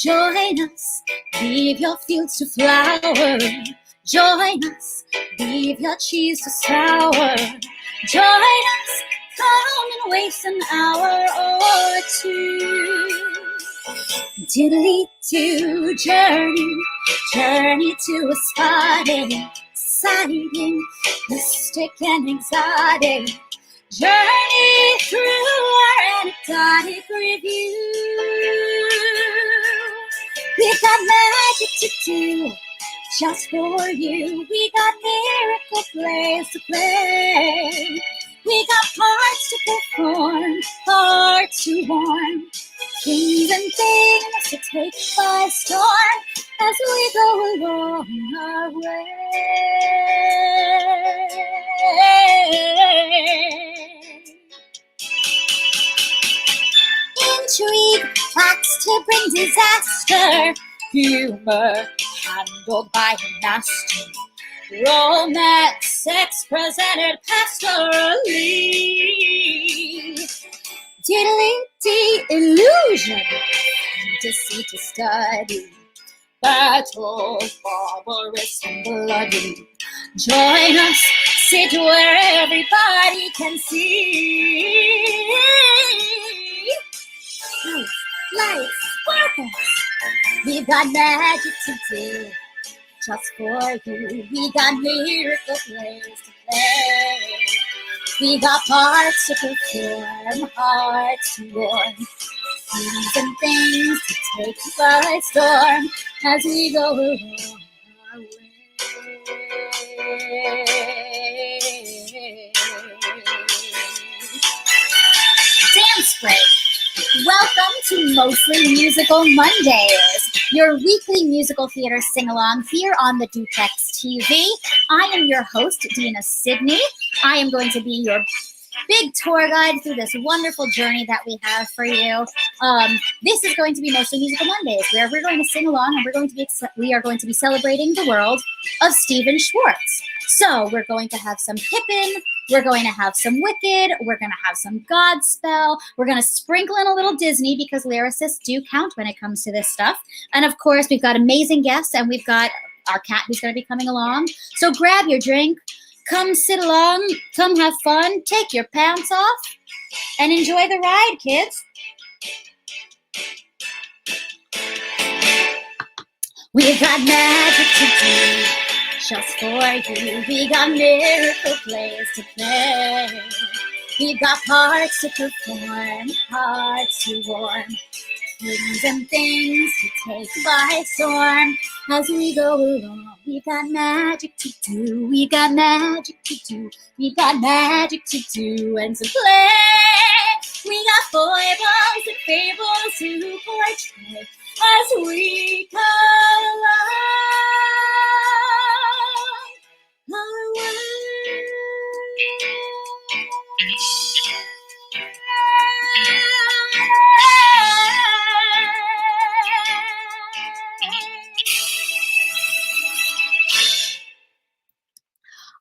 Join us, leave your fields to flower. Join us, leave your cheese to sour. Join us, come and waste an hour or two. Diddly-do, journey to a spot exciting, mystic and exotic. Journey through our anecdotic review. We got magic to do just for you. We got miracle plays to play. We got parts to perform, hearts to warm, kings and things to take by storm as we go along our way. Intrigue, plots to bring disaster, humor handled by a master, romance, sex presented pastorally, diddly-dee illusion, fantasy to study, battle barbarous and bloody. Join us, sit where everybody can see. Lights, sparkles, we've got magic to do just for you. We got miracle plays to play. We got parts to perform, hearts to warm, things and things to take by storm as we go along our way. Dance break. Welcome to Mostly Musical Mondays, your weekly musical theater sing-along here on the Duplex TV. I am your host, Deena Syndey. I am going to be your big tour guide through this wonderful journey that we have for you. This is going to be Mostly Musical Mondays, where we're going to sing along and we are going to be celebrating the world of Stephen Schwartz. So we're going to have some Pippin, we're going to have some Wicked, we're going to have some Godspell, we're going to sprinkle in a little Disney because lyricists do count when it comes to this stuff. And of course, we've got amazing guests and we've got our cat who's going to be coming along. So grab your drink, come sit along, come have fun, take your pants off, and enjoy the ride, kids. We've got magic to do just for you. We got miracle plays to play. We've got parts to perform, hearts to warm, things and things to take by storm as we go along. We got magic to do, we got magic to do, we got magic to do and to play. We got foibles and fables to portray as we go along our way.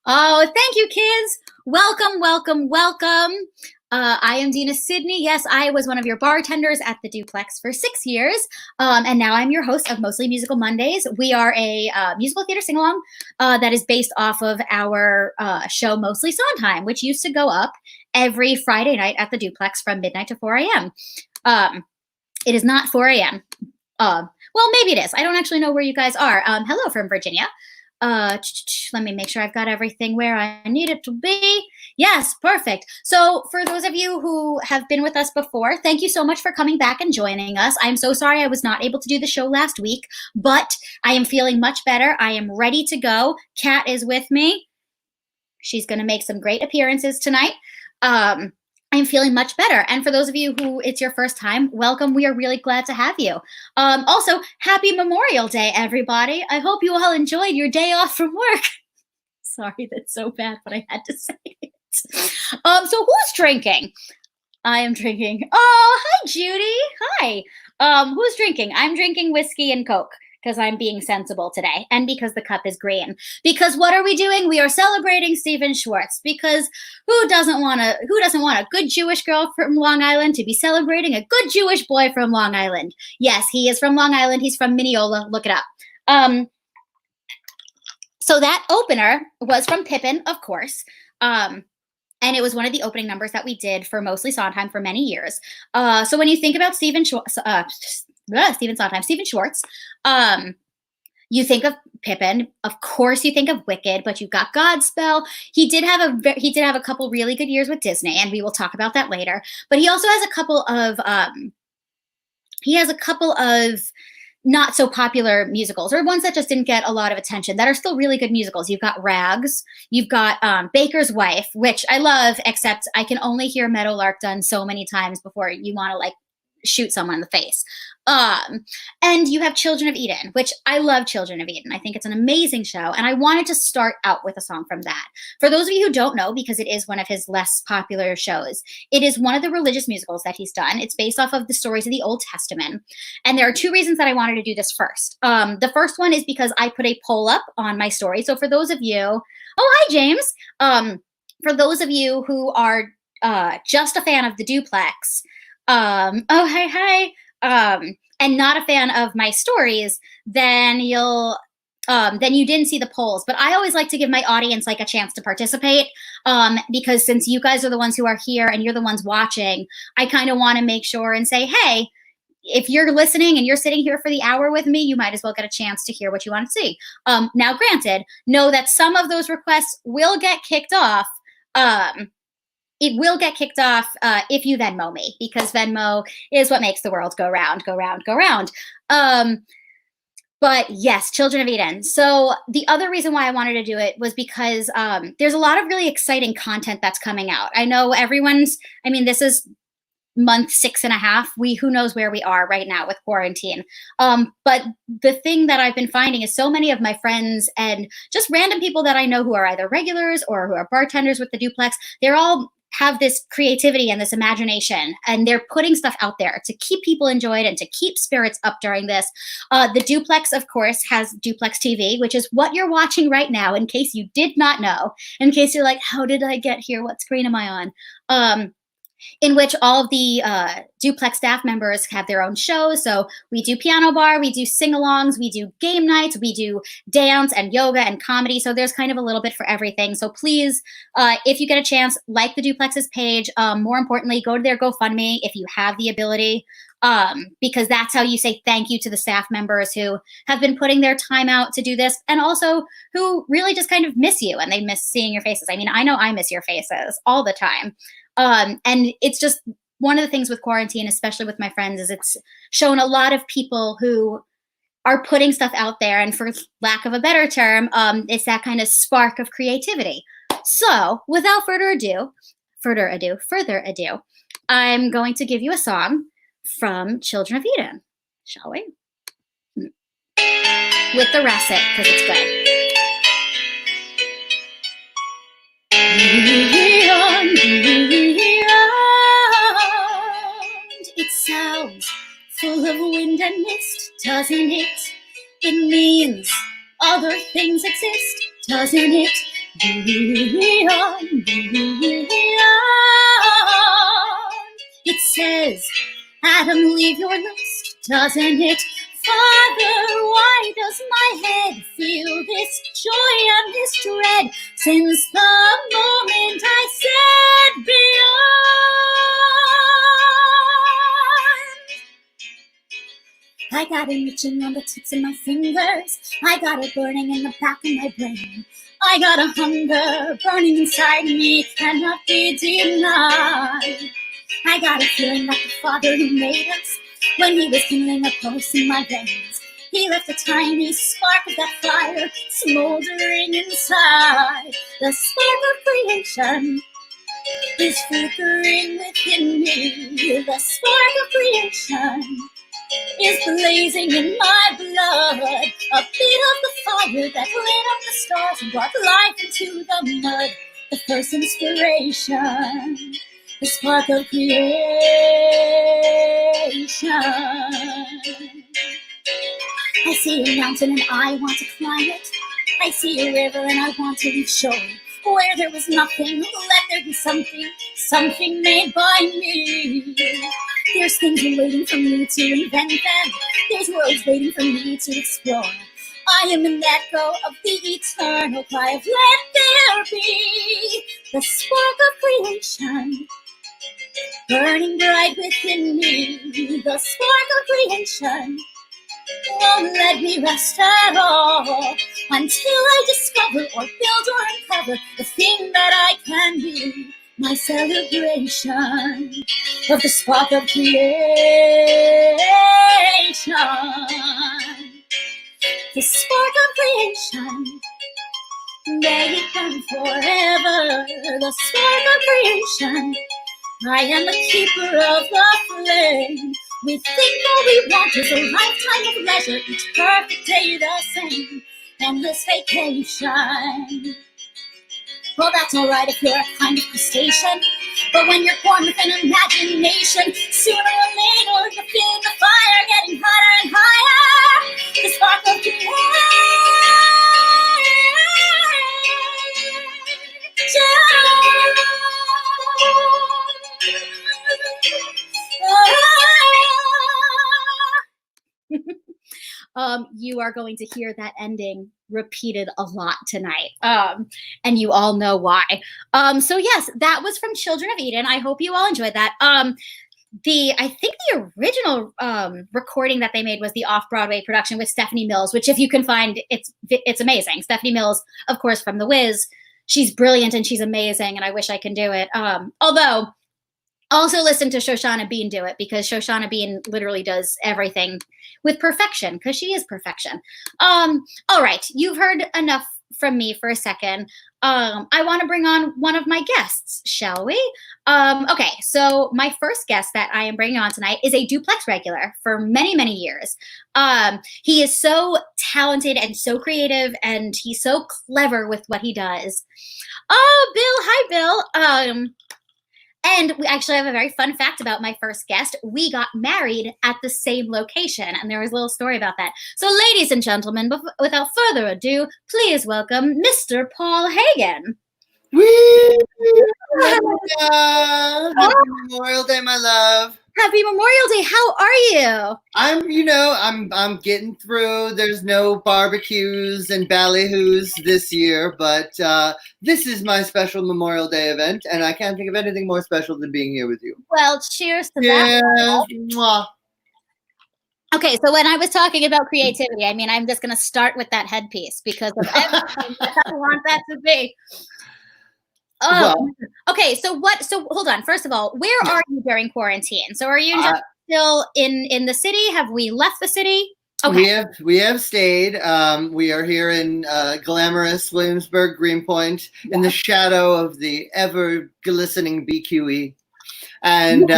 Oh, thank you, kids. Welcome, welcome, welcome. I am Deena Syndey. Yes, I was one of your bartenders at the Duplex for 6 years, and now I'm your host of Mostly Musical Mondays. We are a musical theater sing-along that is based off of our show Mostly Sondheim, which used to go up every Friday night at the Duplex from midnight to 4 a.m. It is not 4 a.m. Well, maybe it is. I don't actually know where you guys are. Hello from Virginia. Let me make sure I've got everything where I need it to be. Yes, perfect. So for those of you who have been with us before, thank you so much for coming back and joining us. I'm so sorry I was not able to do the show last week, but I am feeling much better. I am ready to go. Kat is with me. She's going to make some great appearances tonight. I'm feeling much better. And for those of you who it's your first time, welcome. We are really glad to have you. Also, happy Memorial Day, everybody. I hope you all enjoyed your day off from work. Sorry, that's so bad, but I had to say it. So who's drinking? I am drinking. Oh, hi, Judy. Hi. Who's drinking? I'm drinking whiskey and Coke. because I'm being sensible today, and because the cup is green. Because what are we doing? We are celebrating Stephen Schwartz. Because who doesn't want a good Jewish girl from Long Island to be celebrating a good Jewish boy from Long Island? Yes, he is from Long Island. He's from Mineola. Look it up. So that opener was from Pippin, of course. And it was one of the opening numbers that we did for Mostly Sondheim for many years. So when you think about Stephen Schwartz, you think of Pippin. Of course, you think of Wicked, but you've got Godspell. He did have a couple really good years with Disney, and we will talk about that later. But he also has a couple of not so popular musicals, or ones that just didn't get a lot of attention, that are still really good musicals. You've got Rags, you've got Baker's Wife, which I love, except I can only hear Meadowlark done so many times before you want to like shoot someone in the face. And you have Children of Eden, which I love. Children of Eden, I think it's an amazing show, and I wanted to start out with a song from that. For those of you who don't know, because it is one of his less popular shows, it is one of the religious musicals that he's done. It's based off of the stories of the Old Testament, and there are two reasons that I wanted to do this first. The first one is because I put a poll up on my story. So for those of you, oh hi James, for those of you who are just a fan of the Duplex, oh hi, and not a fan of my stories, then you didn't see the polls. But I always like to give my audience like a chance to participate, because since you guys are the ones who are here and you're the ones watching, I kind of want to make sure and say, hey, if you're listening and you're sitting here for the hour with me, you might as well get a chance to hear what you want to see. Now, granted, know that some of those requests will get kicked off. It will get kicked off if you Venmo me, because Venmo is what makes the world go round, go round, go round. But yes, Children of Eden. So the other reason why I wanted to do it was because there's a lot of really exciting content that's coming out. I know this is month 6.5. Who knows where we are right now with quarantine. But the thing that I've been finding is so many of my friends and just random people that I know who are either regulars or who are bartenders with the Duplex, they're all have this creativity and this imagination, and they're putting stuff out there to keep people enjoyed and to keep spirits up during this. The Duplex, of course, has Duplex TV, which is what you're watching right now, in case you did not know, in case you're like, how did I get here? What screen am I on? In which all of the Duplex staff members have their own shows. So we do piano bar, we do sing-alongs, we do game nights, we do dance and yoga and comedy. So there's kind of a little bit for everything. So please, if you get a chance, like the Duplex's page. More importantly, go to their GoFundMe if you have the ability, because that's how you say thank you to the staff members who have been putting their time out to do this, and also who really just kind of miss you and they miss seeing your faces. I mean, I know I miss your faces all the time. And it's just one of the things with quarantine, especially with my friends, is it's shown a lot of people who are putting stuff out there. And for lack of a better term, it's that kind of spark of creativity. So without further ado, I'm going to give you a song from Children of Eden, shall we? With the russet, because it's good. It sounds full of wind and mist, doesn't it? It means other things exist, doesn't it? It says, Adam, leave your nest, doesn't it? Father, why does my head feel this joy and this dread since the moment I said beyond? I got it itching on the tips of my fingers. I got it burning in the back of my brain. I got a hunger burning inside me, cannot be denied. I got a feeling like the Father who made us, when he was kindling a pulse in my veins, he left a tiny spark of that fire smoldering inside. The spark of creation is flickering within me. The spark of creation is blazing in my blood. A bit of the fire that lit up the stars and brought life into the mud. The first inspiration, the spark of creation. I I see a mountain and I want to climb it. I see a river and I want to leave shore. Where there was nothing, let there be something, something made by me. There's things waiting for me to invent them. There's worlds waiting for me to explore. I am an echo of the eternal cry of let there be. The spark of creation burning bright within me. The spark of creation won't let me rest at all until I discover or build or uncover the thing that I can be. My celebration of the spark of creation. The spark of creation, may it burn forever. The spark of creation, I am the keeper of the flame. We think all we want is a lifetime of leisure, each perfect day the same, endless vacation. Well, that's alright if you're a kind of crustacean, but when you're born with an imagination, sooner or later you'll feel the fire getting hotter and higher. The spark of creation. You are going to hear that ending repeated a lot tonight. And you all know why. So yes, that was from Children of Eden. I hope you all enjoyed that. I think the original recording that they made was the off-Broadway production with Stephanie Mills, which if you can find, it's amazing. Stephanie Mills, of course, from The Wiz. She's brilliant and she's amazing, and I wish I can do it. Although, also listen to Shoshana Bean do it, because Shoshana Bean literally does everything with perfection, because she is perfection. All right, you've heard enough from me for a second. I want to bring on one of my guests, shall we? Okay, so my first guest that I am bringing on tonight is a Duplex regular for many, many years. He is so talented and so creative, and he's so clever with what he does. Oh, Bill, hi, Bill. And we actually have a very fun fact about my first guest. We got married at the same location, and there was a little story about that. So, ladies and gentlemen, without further ado, please welcome Mr. Paul Hagen. Woo! Happy Memorial Day, my love. Happy Memorial Day. How are you? I'm getting through. There's no barbecues and ballyhoos this year, but this is my special Memorial Day event, and I can't think of anything more special than being here with you. Well, cheers to that. Mwah. Okay, so when I was talking about creativity, I mean, I'm just going to start with that headpiece because of everything that I want that to be. Oh, well, okay. So hold on. First of all, where are you during quarantine? So are you just still in the city? Have we left the city? Okay. We have stayed. We are here in glamorous Williamsburg, Greenpoint, in the shadow of the ever glistening BQE. And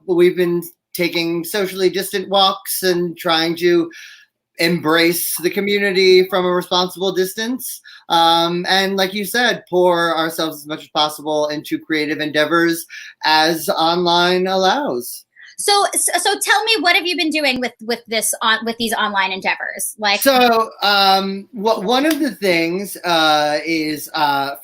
we've been taking socially distant walks and trying to embrace the community from a responsible distance. And like you said, pour ourselves as much as possible into creative endeavors as online allows. So tell me, what have you been doing with these online endeavors? One of the things is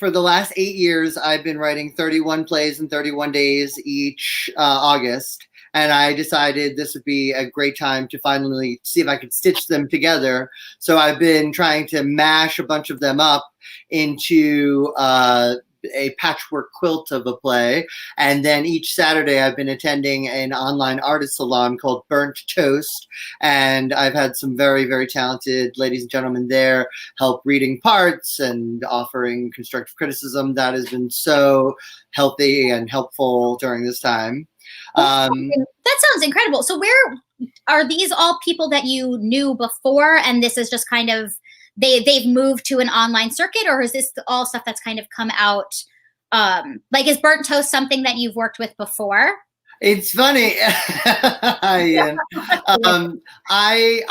for the last 8 years, I've been writing 31 plays in 31 days each August. And I decided this would be a great time to finally see if I could stitch them together. So I've been trying to mash a bunch of them up into a patchwork quilt of a play. And then each Saturday I've been attending an online artist salon called Burnt Toast. And I've had some very, very talented ladies and gentlemen there help reading parts and offering constructive criticism. That has been so healthy and helpful during this time. That sounds incredible. So where are these all people that you knew before, and this is just kind of they've moved to an online circuit, or is this all stuff that's kind of come out? Is Burnt Toast something that you've worked with before? It's funny. I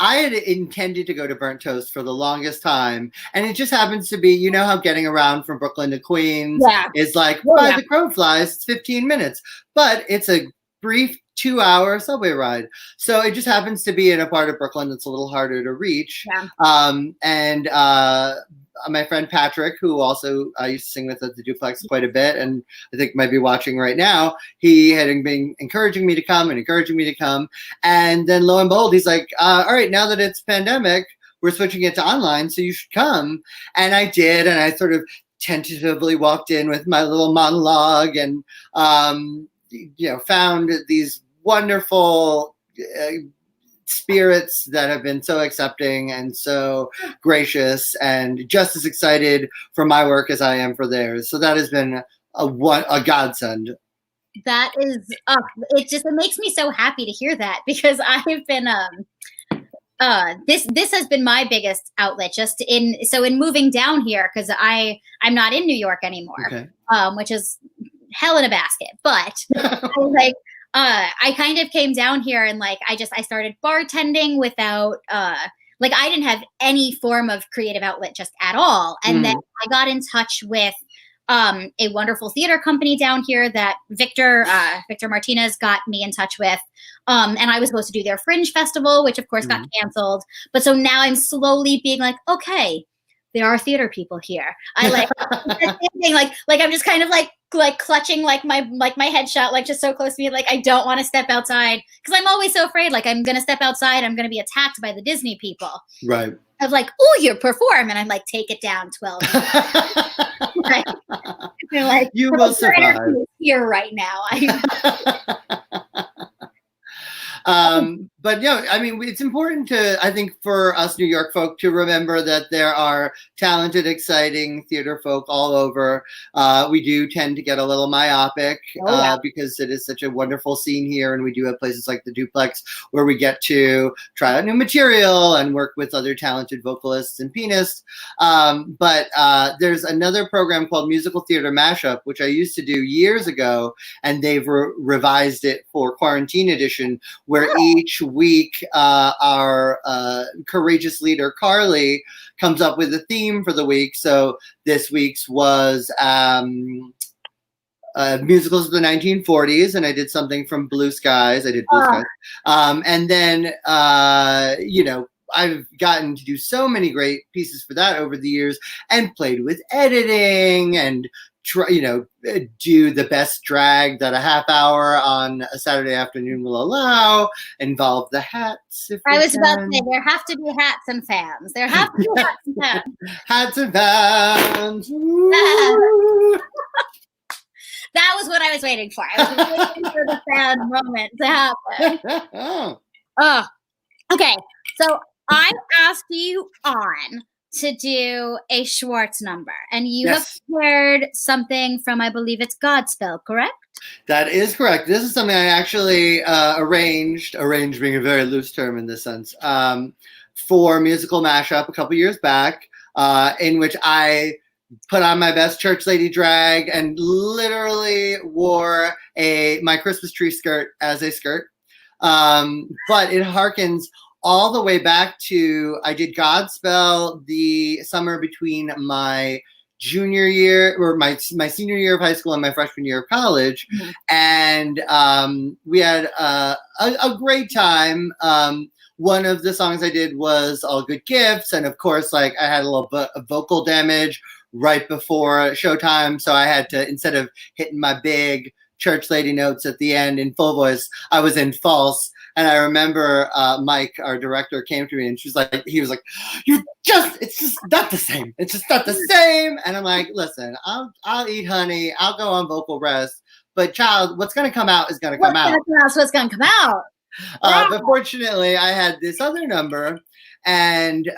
had intended to go to Burnt Toast for the longest time, and it just happens to be, you know how getting around from Brooklyn to Queens is like, by the crow flies, it's 15 minutes, but it's a brief 2-hour subway ride. So it just happens to be in a part of Brooklyn that's a little harder to reach. Yeah. And my friend Patrick, who also I used to sing with at the Duplex quite a bit, and I think might be watching right now, he had been encouraging me to come. And then lo and behold, he's like, all right, now that it's pandemic, we're switching it to online, so you should come. And I did, and I sort of tentatively walked in with my little monologue and, found these wonderful spirits that have been so accepting and so gracious and just as excited for my work as I am for theirs. So that has been a godsend. That is, it makes me so happy to hear that, because I've been, this has been my biggest outlet in moving down here, because I'm not in New York anymore, okay. Which is hell in a basket. But I kind of came down here and I started bartending without I didn't have any form of creative outlet just at all. And then I got in touch with a wonderful theater company down here that Victor Martinez got me in touch with. And I was supposed to do their Fringe Festival, which of course got canceled. But so now I'm slowly being like, okay, there are theater people here. I I'm just kind of clutching my headshot, just so close to me. I don't want to step outside, because I'm always so afraid, I'm going to step outside, I'm going to be attacked by the Disney people. Right. Of oh, you perform. And I'm take it down 12. They're you will survive here right now. But I mean, it's important I think, for us New York folk to remember that there are talented, exciting theater folk all over. We do tend to get a little myopic because it is such a wonderful scene here, and we do have places like the Duplex where we get to try out new material and work with other talented vocalists and pianists. But there's another program called Musical Theater Mashup, which I used to do years ago, and they've revised it for Quarantine Edition, where each week our courageous leader, Carly, comes up with a theme for the week. So this week's was musicals of the 1940s, and I did something from Blue Skies. I did Blue Skies. And then, I've gotten to do so many great pieces for that over the years, and played with editing and do the best drag that a half hour on a Saturday afternoon will allow, involve the hats. I was about to say, there have to be hats and fans. There have to be hats and fans. Hats and fans. That was what I was waiting for. I was waiting for the fan moment to happen. Okay. So I asked you on to do a Schwartz number, and you have prepared something from, I believe it's Godspell, correct? That is correct. This is something I actually arranged being a very loose term in this sense, for Musical Mashup a couple years back, in which I put on my best church lady drag and literally wore my Christmas tree skirt as a skirt. But it harkens all the way back to, I did Godspell the summer between my junior year, or my senior year of high school and my freshman year of college. And we had a great time. One of the songs I did was All Good Gifts. And of course, I had a little bit of vocal damage right before showtime. So I had to, instead of hitting my big church lady notes at the end in full voice, I was in false. And I remember Mike, our director, came to me and he was like, it's just not the same. It's just not the same. And I'm like, listen, I'll eat honey. I'll go on vocal rest. But child, what's going to come out is going to come out. What's going to come out. But fortunately, I had this other number. And, in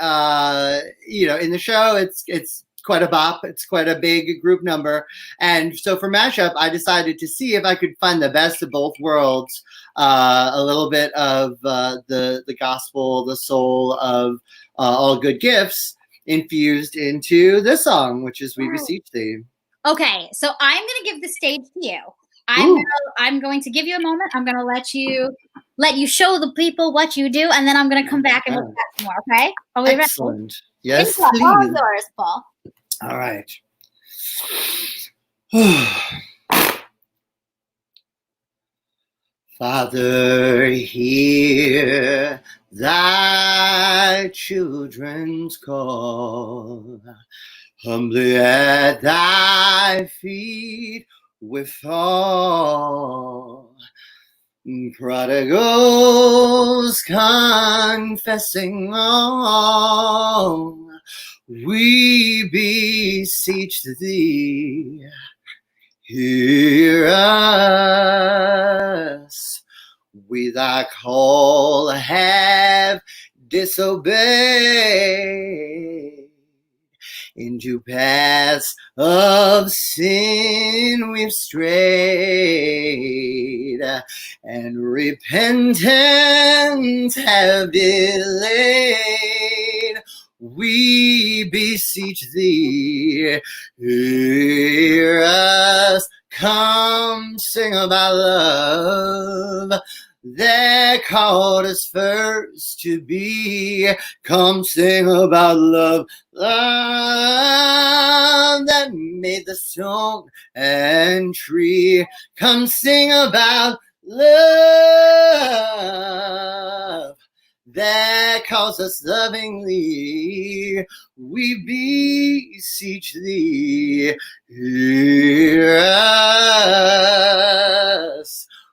the show, it's quite a bop. It's quite a big group number. And so for Mashup, I decided to see if I could find the best of both worlds. A little bit of the gospel, the soul of All Good Gifts infused into this song, which is We Beseech Thee. Okay, so I'm going to give the stage to you. I'm going to give you a moment. I'm going to let you show the people what you do, and then I'm going to come back and we'll chat some more, okay? Are we Excellent. ready? Yes, all please. yours, Paul. All right. Father, hear thy children's call. Humbly at thy feet we fall. Prodigals confessing all, we beseech thee, hear us. We thy call have disobeyed. Into paths of sin we've strayed, and repentance have delayed. We beseech thee, hear us. Come sing about love that called us first to be. Come sing about love, love that made the stone and tree. Come sing about love that calls us lovingly. We beseech thee, hear us.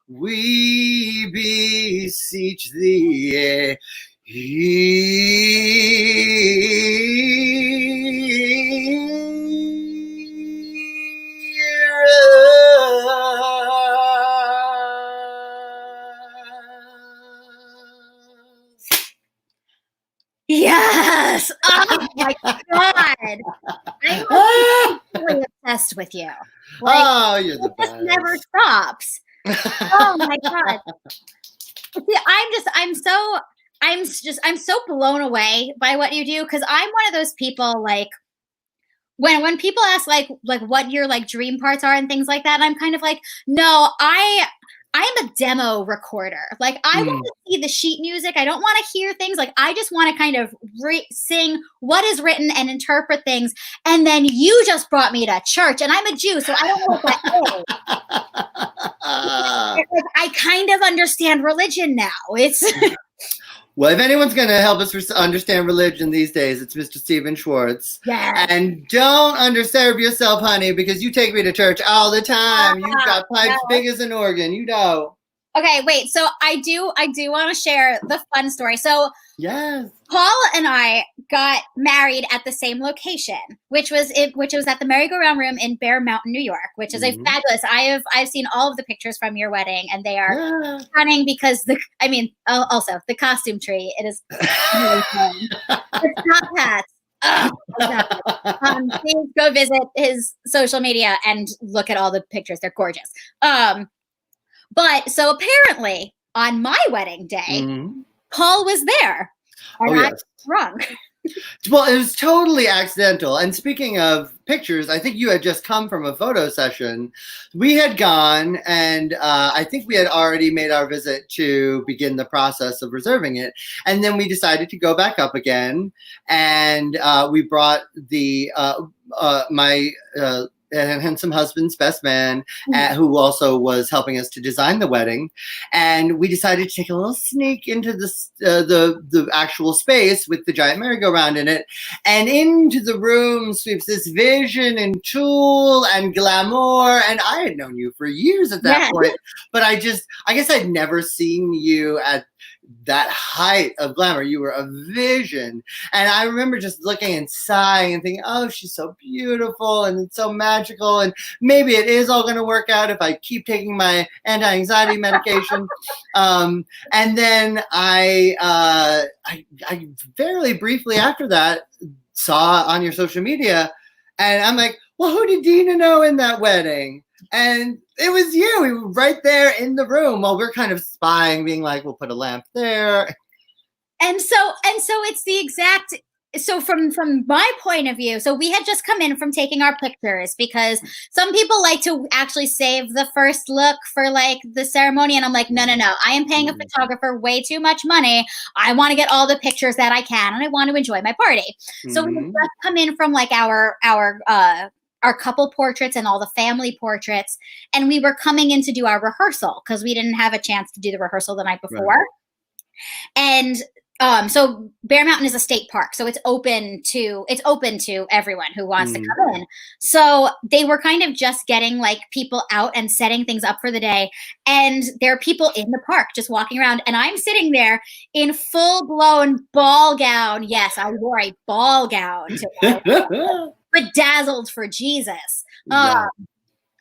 We beseech thee, hear us. Yes. Oh my God. I'm really obsessed with you. Like, Oh, you're the it just best. never stops. Oh my God. See, I'm so blown away by what you do, because I'm one of those people, like, when people ask like what your like dream parts are and things like that, I'm kind of like, no, I am a demo recorder. Like, I want to see the sheet music. I don't want to hear things. Like, I just want to kind of sing what is written and interpret things. And then you just brought me to church, and I'm a Jew, so I don't know what that is. Like, I kind of understand religion now. It's Well, if anyone's going to help us understand religion these days, it's Mr. Steven Schwartz. yeah. And don't underserve yourself, honey, because you take me to church all the time. You've got pipes big as an organ, you know. Okay, wait. So I do want to share the fun story. So yes, Paul and I got married at the same location, which was at the Merry-Go-Round Room in Bear Mountain, New York, which is a fabulous. I've seen all of the pictures from your wedding, and they are stunning because also the costume tree. It is really fun. The top hats. Oh, please go visit his social media and look at all the pictures. They're gorgeous. But so apparently on my wedding day, Paul was there, and I was drunk. Well, it was totally accidental. And speaking of pictures, I think you had just come from a photo session. We had gone, and I think we had already made our visit to begin the process of reserving it. And then we decided to go back up again, and we brought my handsome husband's best man, who also was helping us to design the wedding, and we decided to take a little sneak into the actual space with the giant merry-go-round in it, and into the room sweeps this vision and tulle and glamour. And I had known you for years at that point, but I guess I'd never seen you at that height of glamour. You were a vision. And I remember just looking and sighing and thinking, oh, she's so beautiful and it's so magical. And maybe it is all going to work out if I keep taking my anti-anxiety medication. And then I fairly briefly after that saw on your social media, and I'm like, well, who did Deena know in that wedding? And it was you. We were right there in the room while we're kind of spying, being like, we'll put a lamp there. And so it's the exact. So from my point of view, so we had just come in from taking our pictures, because some people like to actually save the first look for like the ceremony. And I'm like, no. I am paying a photographer way too much money. I want to get all the pictures that I can, and I want to enjoy my party. So we had just come in from like our our couple portraits and all the family portraits. And we were coming in to do our rehearsal because we didn't have a chance to do the rehearsal the night before. Right. And so Bear Mountain is a state park, so it's open to everyone who wants to come in. So they were kind of just getting like people out and setting things up for the day, and there are people in the park just walking around, and I'm sitting there in full-blown ball gown. Yes, I wore a ball gown today, bedazzled for Jesus. Yeah.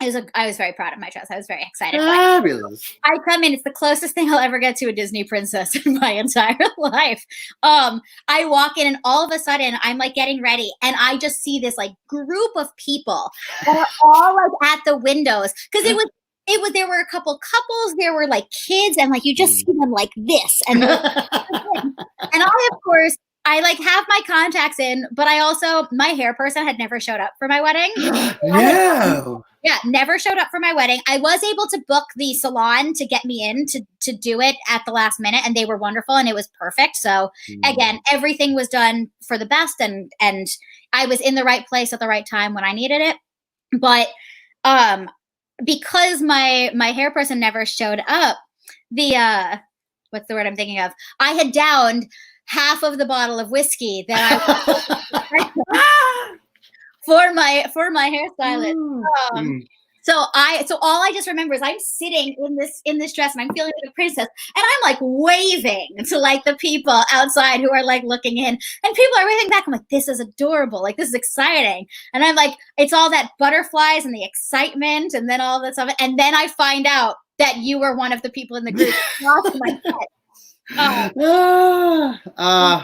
I was very proud of my dress. I was very excited. Fabulous. I come in, it's the closest thing I'll ever get to a Disney princess in my entire life. I walk in and all of a sudden I'm like getting ready and I just see this like group of people that are all like at the windows. Cause there were a couple couples, there were like kids, and like you just see them like this. And I, of course, I like have my contacts in, but I also, my hair person had never showed up for my wedding. No. Yeah, never showed up for my wedding. I was able to book the salon to get me in to do it at the last minute, and they were wonderful and it was perfect. So again, everything was done for the best, and I was in the right place at the right time when I needed it. But because my hair person never showed up, the what's the word I'm thinking of? I had downed half of the bottle of whiskey that I for my hairstylist. So all I just remember is I'm sitting in this dress and I'm feeling like a princess, and I'm like waving to like the people outside who are like looking in, and people are waving back. I'm like, this is adorable, like this is exciting, and I'm like, it's all that butterflies and the excitement, and then all that stuff, and then I find out that you were one of the people in the group. Oh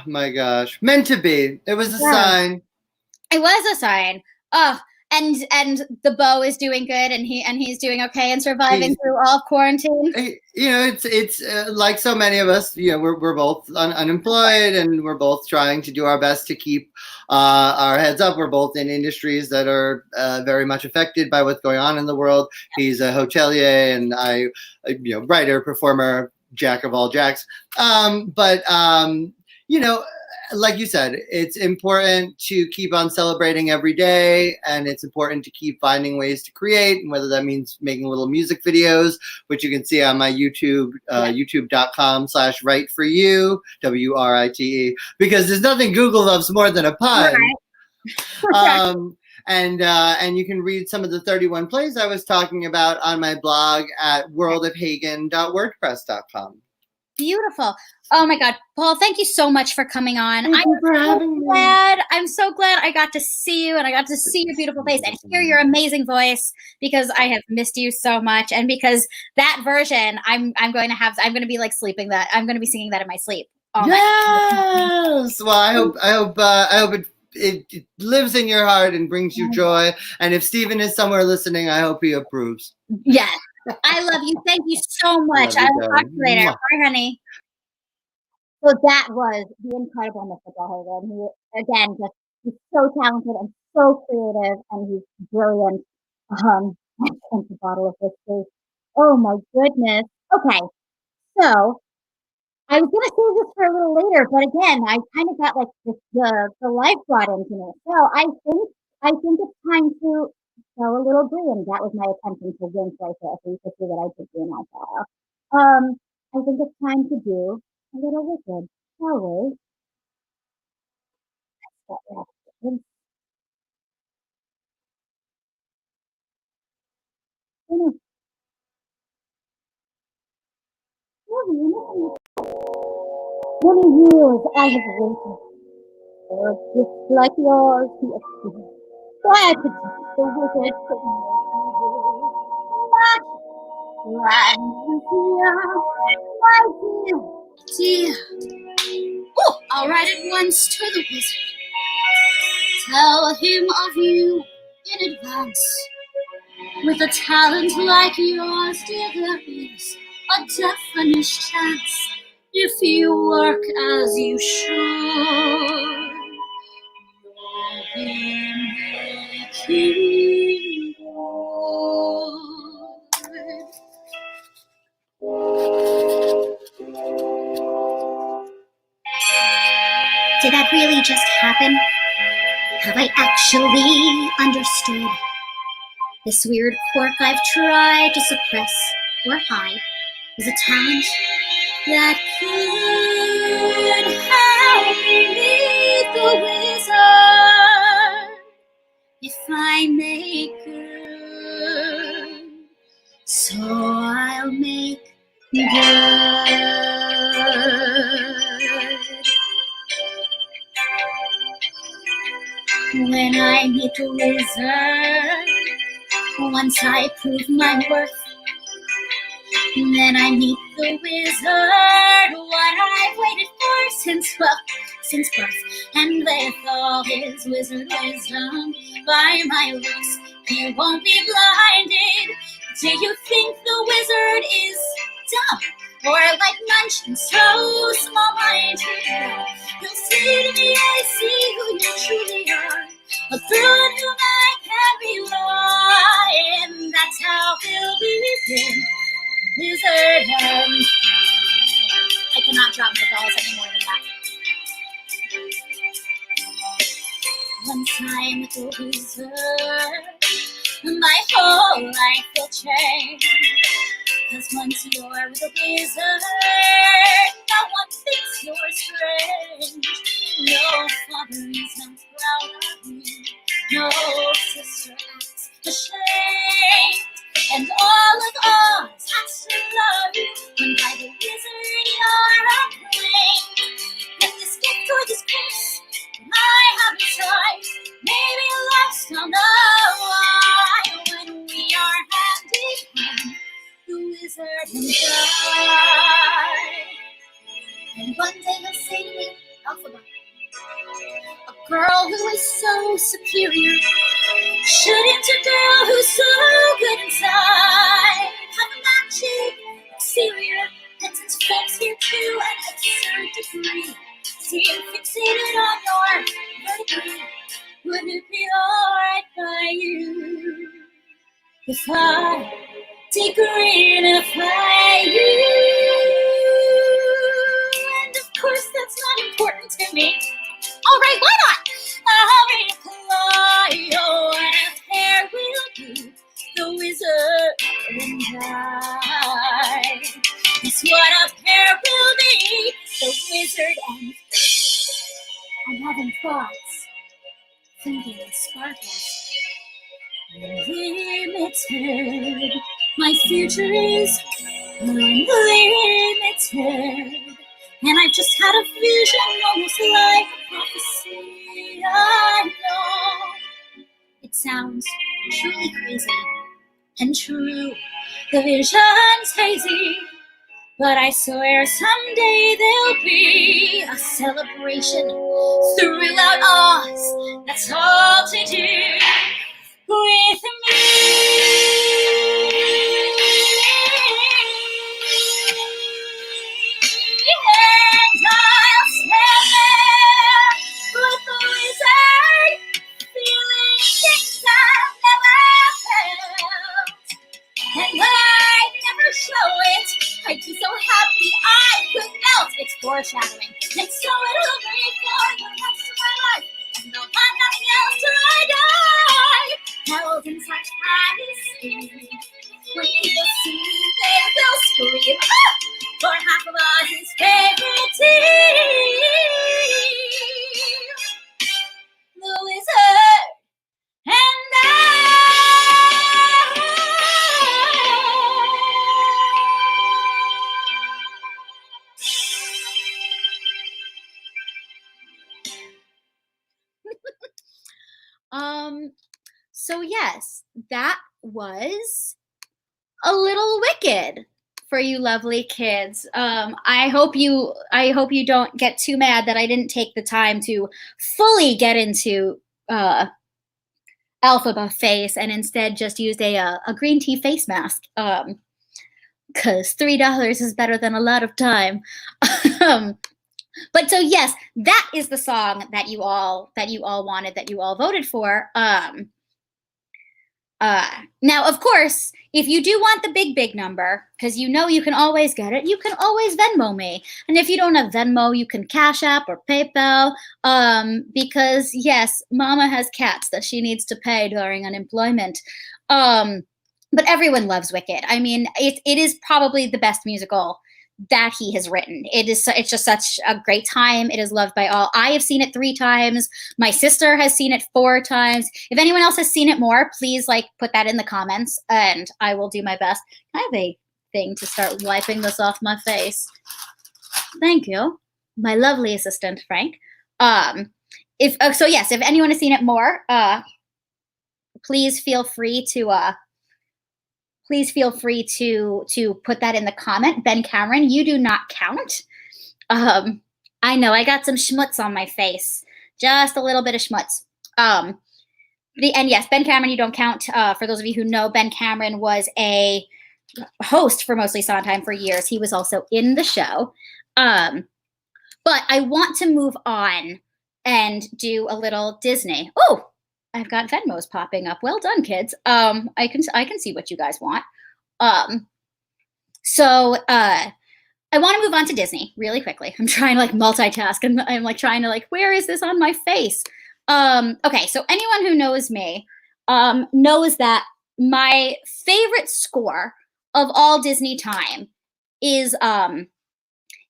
my gosh, meant to be. It was a sign. It was a sign. Oh, and the beau is doing good, and he's doing okay and surviving through all of quarantine. You know, it's like so many of us. You know, we're both unemployed, and we're both trying to do our best to keep our heads up. We're both in industries that are very much affected by what's going on in the world. He's a hotelier, and I, writer, performer, jack of all jacks. You know, like you said, it's important to keep on celebrating every day, and it's important to keep finding ways to create, and whether that means making little music videos, which you can see on my YouTube, youtube.com/write4you, WRITE, because there's nothing Google loves more than a pun. Right. And you can read some of the 31 plays I was talking about on my blog at worldofhagen.wordpress.com. Beautiful. Oh my God, Paul, thank you so much for coming on. Thank you for having me. I'm so glad I got to see you, and I got to see your beautiful face and hear your amazing voice, because I have missed you so much, and because that version, I'm going to be like sleeping that. I'm going to be singing that in my sleep. Yes. Well, I hope it lives in your heart and brings you joy. And if Stephen is somewhere listening, I hope he approves. Yes. I love you. Thank you so much. I will talk to you later. Bye, honey. So that was the incredible Mr. Paul Hagen. He, again, he's so talented and so creative, and he's brilliant. I spent a bottle of whiskey. Oh my goodness. Okay, so I was gonna save this for a little later, but again, I kind of got like the life brought into me. So I think it's time to show a little brie, and that was my attention to wink right there, so you can see that I did do an eyeshadow. I think it's time to do a little wicked, shall we? Many years I have waited for a gift like yours to appear, so I could teach the wizard to magic. My dear. Oh, I'll write at once to the wizard. Tell him of you in advance. With a talent like yours, dear, there is a definite chance. If you work as you should, you'll be making good. Did that really just happen? Have I actually understood this weird quirk I've tried to suppress or hide is a talent that could help me meet the wizard if I make good? So I'll make good. When I meet the wizard, once I prove my worth, then I meet the wizard, what I've waited for since birth. And with all his wizard wisdom, by my looks, he won't be blinded. Do you think the wizard is dumb? Or like Munch and so small-minded? You'll say to me, I see who you truly are, a girl on whom I can rely, and that's how he'll begin. Wizard, I cannot drop my balls any more than that. One time with the wizard, my whole life will change. 'Cause once you're with a wizard, no one thinks you're strange. No father is not proud of you, no sister acts ashamed, and all of us has to love you. When by the wizard you're acclaimed. If this gift or this curse that I have inside may be lost on the wire when we are hand in hand, the wizard and I. And one day he'll say to me, Alphaba, a girl who is so superior shouldn't a girl who's so good inside have a magic exterior? And since folks here to an absurd degree seem fixated on your vertebrae, would it be alright by you if I degreenify you? And of course that's not important to me. Alright, why not? I'll reply, oh, and there will be the wizard and I. That's what a pair will be, the wizard and I'm having thoughts, thinking sparkles. Unlimited, my future is unlimited, and I've just had a vision almost like a prophecy. I know it sounds truly crazy and true, the vision's hazy, but I swear someday there'll be a celebration throughout Oz. That's all to do with me. And I'll stand there with the wizard, feeling things I've never felt. And I'd never show it. I'd be so happy I could melt. It's foreshadowing, and so it'll be for the rest of my life. And there'll find nothing else till I die. Held in such high esteem. When people see me, they will scream. Ah! For half of us is favorite team, the wizard and I. So yes, that was a little wicked for you lovely kids. I hope you don't get too mad that I didn't take the time to fully get into Alphaba face and instead just used a green tea face mask. Cause $3 is better than a lot of time. But so yes, that is the song that you all wanted, that you all voted for. Now, of course, if you do want the big number, because you know you can always get it, you can always Venmo me. And if you don't have Venmo, you can Cash App or PayPal. Because yes, Mama has cats that she needs to pay during unemployment. But everyone loves Wicked. I mean, it is probably the best musical that he has written. It's just such a great time. It is loved by all. I have seen it 3 times. My sister has seen it 4 times. If anyone else has seen it more, please put that in the comments and I will do my best. I have a thing to start wiping this off my face. Thank you, my lovely assistant, Frank. If anyone has seen it more, please feel free to put that in the comment. Ben Cameron, you do not count. I know I got some schmutz on my face, just a little bit of schmutz. And yes, Ben Cameron, you don't count. For those of you who know, Ben Cameron was a host for Mostly Sondheim for years. He was also in the show. But I want to move on and do a little Disney. Oh, I've got Venmos popping up. Well done, kids. I can see what you guys want. So I want to move on to Disney really quickly. I'm trying to multitask, and I'm trying to where is this on my face? Okay, so anyone who knows me knows that my favorite score of all Disney time is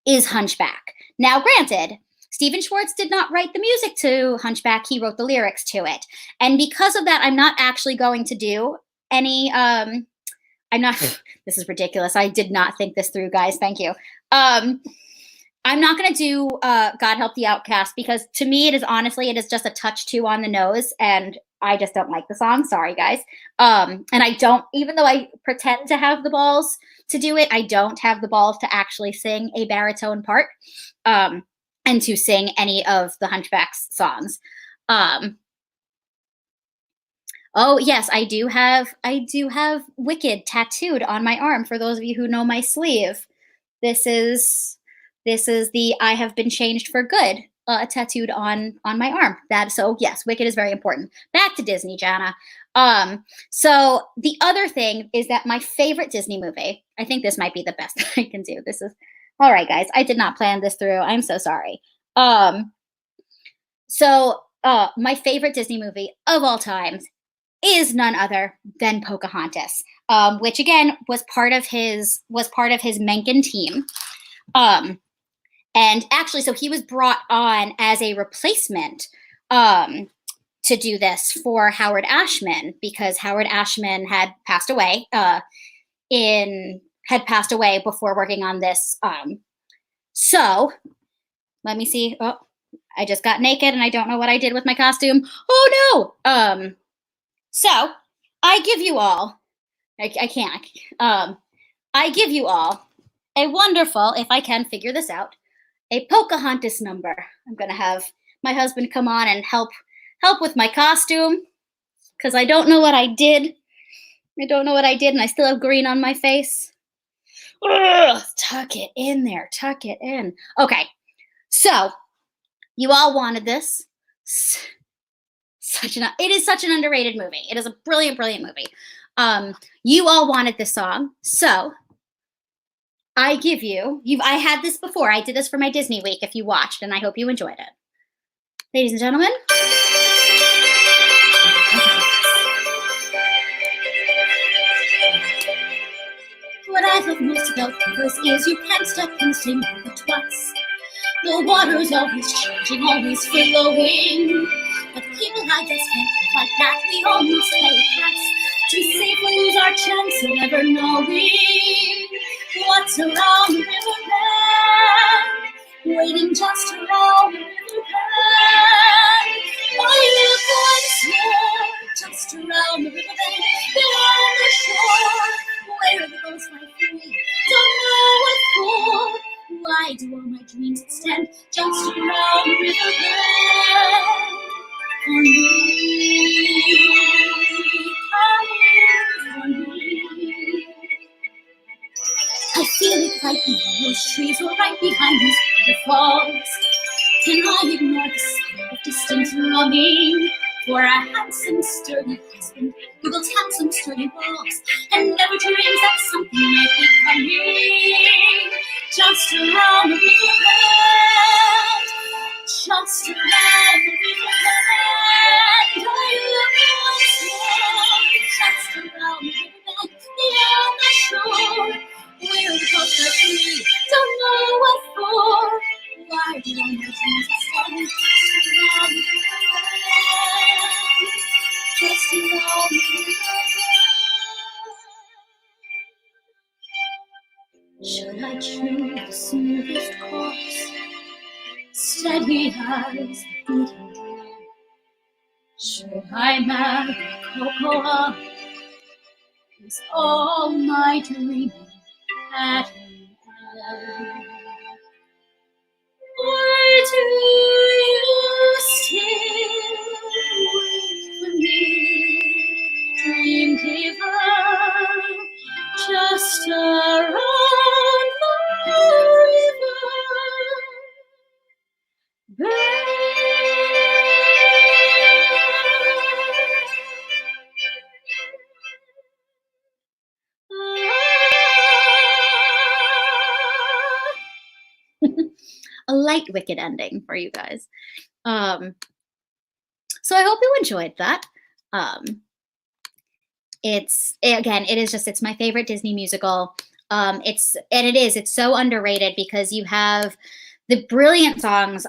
Hunchback. Now, granted, Stephen Schwartz did not write the music to Hunchback. He wrote the lyrics to it. And because of that, I'm not actually going to do any, this is ridiculous. I did not think this through, guys. Thank you. I'm not going to do God Help the Outcast because to me, it is just a touch too on the nose. And I just don't like the song. Sorry, guys. And I don't, even though I pretend to have the balls to do it, I don't have the balls to actually sing a baritone part. And to sing any of the Hunchback's songs. Oh yes, I do have Wicked tattooed on my arm. For those of you who know my sleeve, this is the I have been changed for good tattooed on my arm. So yes, Wicked is very important. Back to Disney, Jana. So the other thing is that my favorite Disney movie, I think this might be the best I can do. This is all right, guys. I did not plan this through. I'm so sorry. So my favorite Disney movie of all time is none other than Pocahontas, which again was part of his Mencken team. And actually, so he was brought on as a replacement to do this for Howard Ashman because Howard Ashman had passed away before working on this. So let me see. Oh, I just got naked and I don't know what I did with my costume. Oh no. So I give you all, I can't. I give you all a wonderful, if I can figure this out, a Pocahontas number. I'm going to have my husband come on and help with my costume because I don't know what I did. And I still have green on my face. Ugh, tuck it in there. Tuck it in. Okay. So you all wanted this. It is such an underrated movie. It is a brilliant, brilliant movie. You all wanted this song. So I give you, I had this before. I did this for my Disney week if you watched, and I hope you enjoyed it. Ladies and gentlemen. What I love most about rivers is you can't step in the same river twice. The water's always changing, always flowing. But people like us can't live like that. We all must pay a price to save we lose our chance of never knowing what's around the river bend, waiting just around the river bend. I live once more, just around the river bend, beyond the shore, where the ghosts lie free. Don't know what for. Why do all my dreams extend just around the river bend? For me, for me. I feel it right behind those trees or right behind those waterfalls. Can I ignore the sound of distant longing for a handsome, sturdy husband who builds handsome, sturdy walls and never dreams that something might be coming just around the bend. Just around the bend. Are you looking once more? Just around the bend, beyond the shore, where the coast are free, don't know what for. Why do my dreams stand just around the bend? Just around the bend. Should I choose the smoothest course, steady as the beating drum? Should I marry Cocoa? Is all my dreaming at an end? Or do you still wait for me, dream giver, just around the river? A light wicked ending for you guys. So I hope you enjoyed that. It's my favorite Disney musical. It's so underrated because you have the brilliant songs.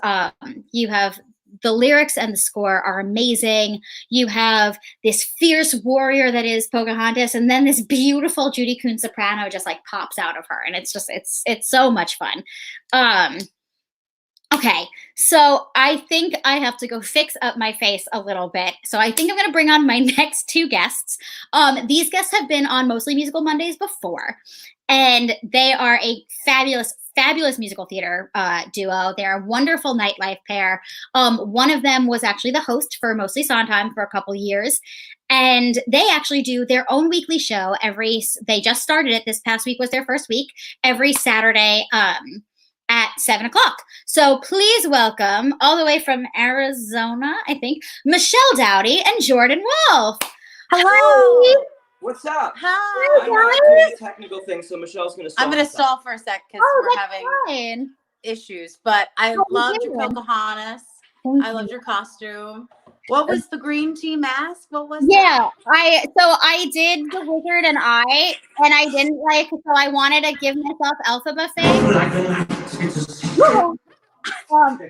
You have the lyrics and the score are amazing. You have this fierce warrior that is Pocahontas, and then this beautiful Judy Kuhn soprano just like pops out of her, and it's so much fun. Okay, so I think I have to go fix up my face a little bit. So I think I'm going to bring on my next two guests. These guests have been on Mostly Musical Mondays before, and they are a fabulous musical theater duo. They're a wonderful nightlife pair. One of them was actually the host for Mostly Sondheim for a couple years, and they actually do their own weekly show they just started it. This past week was their first week, every Saturday at 7 o'clock. So please welcome, all the way from Arizona, I think, Michelle Dowdy and Jordan Wolf. Hello. Hi. What's up? Hi, I'm not doing a technical thing, so Michelle's going to stall. I'm going to stall for a sec because we're having issues. But I loved your Pocahontas. I loved your costume. What was the green tea mask? What was that? I did the Wizard and I didn't so I wanted to give myself Elphaba face.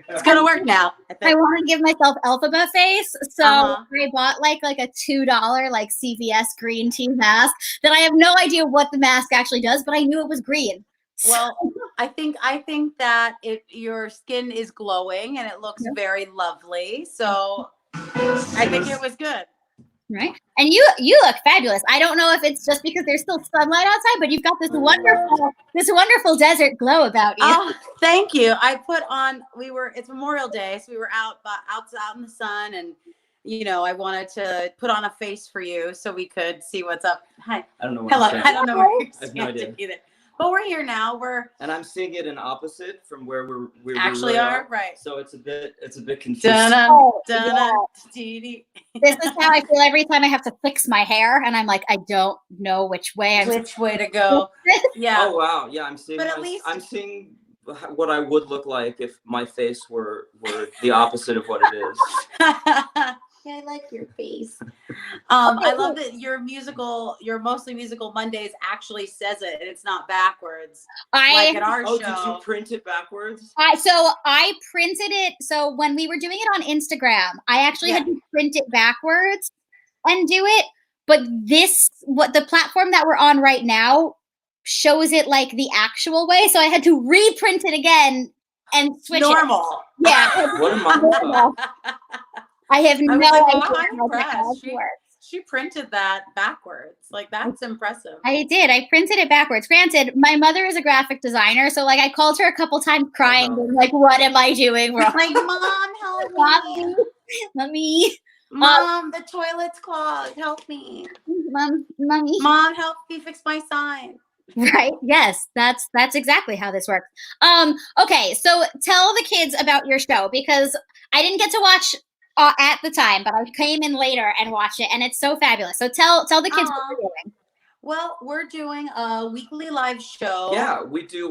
It's gonna work now. I want to give myself Elphaba face, so I bought like a $2 CVS green tea mask that I have no idea what the mask actually does, but I knew it was green. Well, I think that your skin is glowing and it looks very lovely. So I think it was good. Right. And you look fabulous. I don't know if it's just because there's still sunlight outside, but you've got this wonderful desert glow about you. Oh, thank you. I put on, it's Memorial Day, so we were out in the sun, and I wanted to put on a face for you so we could see what's up. Hi. I don't know where Hello. I don't know where you're I have no idea. either. But we're here now. And I'm seeing it in opposite from where we actually are. Right. So it's a bit confusing. This is how I feel every time I have to fix my hair, and I'm like, I don't know which way to go. Yeah. Oh wow, yeah. I'm seeing. But at least I'm seeing what I would look like if my face were the opposite of what it is. I like your face. I love that your Mostly Musical Mondays actually says it, and it's not backwards. Like at our show. Did you print it backwards? So I printed it. So when we were doing it on Instagram, I actually had to print it backwards and do it. But the platform that we're on right now shows it like the actual way. So I had to reprint it again and switch normal. It. Yeah. What am I? I have no idea how that works. She printed that backwards. Like, that's impressive. I did. I printed it backwards. Granted, my mother is a graphic designer, so I called her a couple times crying, and what am I doing wrong? Like, Mom, help me. Mommy. Mom, the toilet's clogged. Help me. Mommy. Mom, help me fix my sign. Right. Yes, that's exactly how this works. Okay, so tell the kids about your show, because I didn't get to watch at the time, but I came in later and watched it, and it's so fabulous. So tell the kids what you're doing. Well, we're doing a weekly live show. Yeah, we do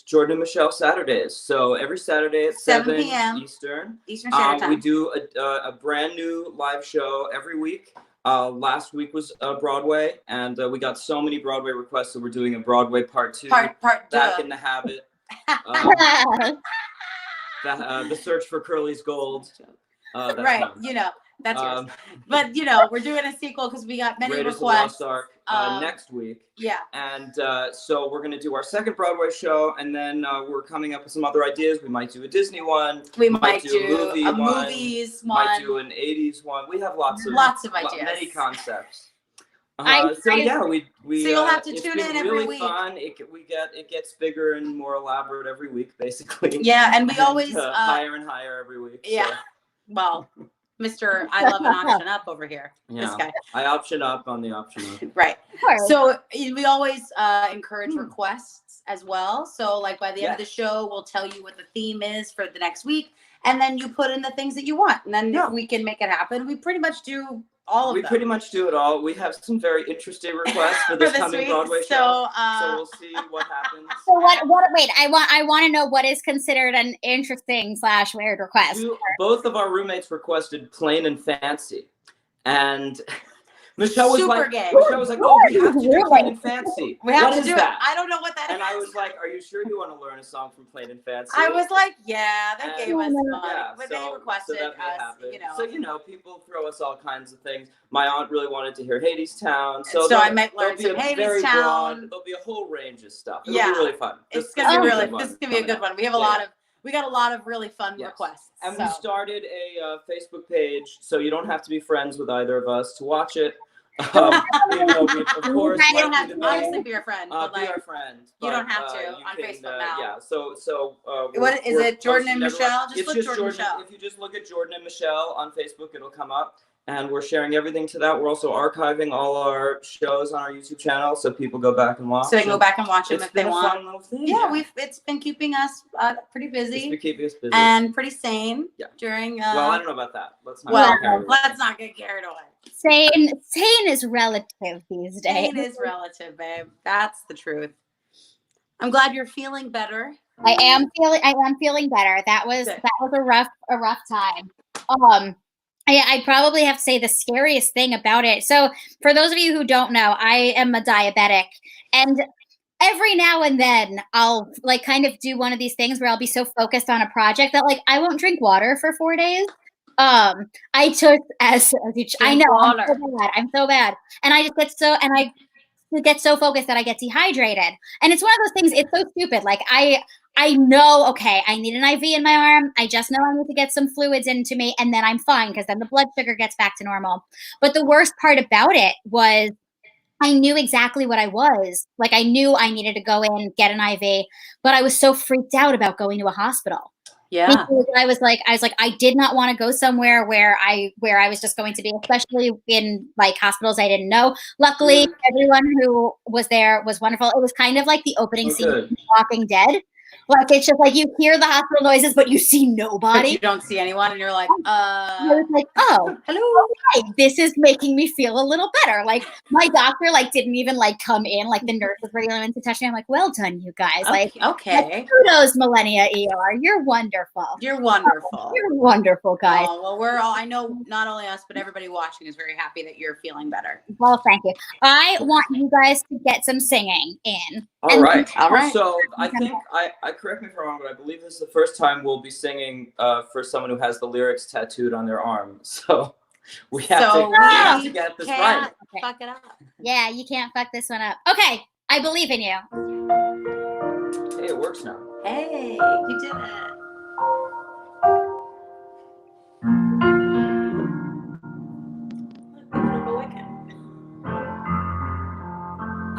Jordan and Michelle Saturdays. So every Saturday at 7 p.m. Eastern Standard Time. We do a brand new live show every week. Last week was Broadway, and we got so many Broadway requests, so we're doing a Broadway part 2. Part Back in the Habit. The Search for Curly's Gold. Right, mine. That's yours. But we're doing a sequel because we got many Raiders requests. Of the Lost Ark next week. Yeah. And so we're gonna do our second Broadway show, and then we're coming up with some other ideas. We might do a Disney one. We might do a movies one. Might do an '80s one. We have lots of ideas. Many concepts. So you'll have to tune in every week. Fun. It gets bigger and more elaborate every week, basically. Yeah, and we always higher and higher every week. Yeah. So. Well, Mr. I love an option up over here. Yeah, this guy. I option up on the option up. Right. So we always encourage requests as well. So like by the end of the show, we'll tell you what the theme is for the next week, and then you put in the things that you want, and then we can make it happen. We pretty much do all of them. We pretty much do it all. We have some very interesting requests for this coming week. Broadway show. So we'll see what happens. So wait, I want to know what is considered an interesting / weird request. Both of our roommates requested Plain and Fancy. And Michelle was Michelle was like, oh, we have to do Plain and Fancy. We have to do that. I don't know what that is. And I was like, are you sure you want to learn a song from Plain and Fancy? I was like, yeah, they gave us money. But they requested us, So, people throw us all kinds of things. My aunt really wanted to hear Hadestown. So I might learn some Hadestown. There'll be a whole range of stuff. It'll be really fun. It's going to be this is going to be a good one. We have we got a lot of really fun requests. And we started a Facebook page, so you don't have to be friends with either of us to watch it. Of course, you don't have to obviously be your friend. But be our friend. You don't have to on Facebook now. Yeah. So. What is it? Jordan and Michelle. Just look Jordan and Michelle. If you just look at Jordan and Michelle on Facebook, it'll come up. And we're sharing everything to that. We're also archiving all our shows on our YouTube channel, so people go back and watch. So they can go back and watch them if they want. Fun little thing. Yeah, it's been keeping us pretty busy. It's been keeping us busy and pretty sane during. Well, I don't know about that. Let's not get carried away. Sane is relative these days. Sane is relative, babe. That's the truth. I'm glad you're feeling better. I am feeling better. That was a rough time. I probably have to say the scariest thing about it. So for those of you who don't know, I am a diabetic, and every now and then I'll kind of do one of these things where I'll be so focused on a project that I won't drink water for 4 days. I took I know I'm so bad. And I just get so focused that I get dehydrated. And it's one of those things, it's so stupid. I know, okay, I need an IV in my arm. I just know I need to get some fluids into me, and then I'm fine because then the blood sugar gets back to normal. But the worst part about it was I knew exactly what I was. I knew I needed to go in, get an IV, but I was so freaked out about going to a hospital. Yeah. Because I was like, I did not want to go somewhere where I was just going to be, especially in hospitals I didn't know. Luckily, everyone who was there was wonderful. It was kind of like the opening scene of Walking Dead. It's just you hear the hospital noises, but you see nobody. But you don't see anyone, and you're like, I was like, oh, hello. Okay, this is making me feel a little better. My doctor, didn't even, come in. The nurses were going to touch me. I'm like, well done, you guys. Okay. Kudos, Millennia ER. You're wonderful. You're wonderful. You're wonderful, guys. Oh, well, I know not only us, but everybody watching is very happy that you're feeling better. Well, thank you. I want you guys to get some singing in. All right. So I think I correct me if I'm wrong, but I believe this is the first time we'll be singing for someone who has the lyrics tattooed on their arm. So we have to get this right. Fuck it up. Yeah, you can't fuck this one up. Okay, I believe in you. Hey, it works now. Hey, you did it.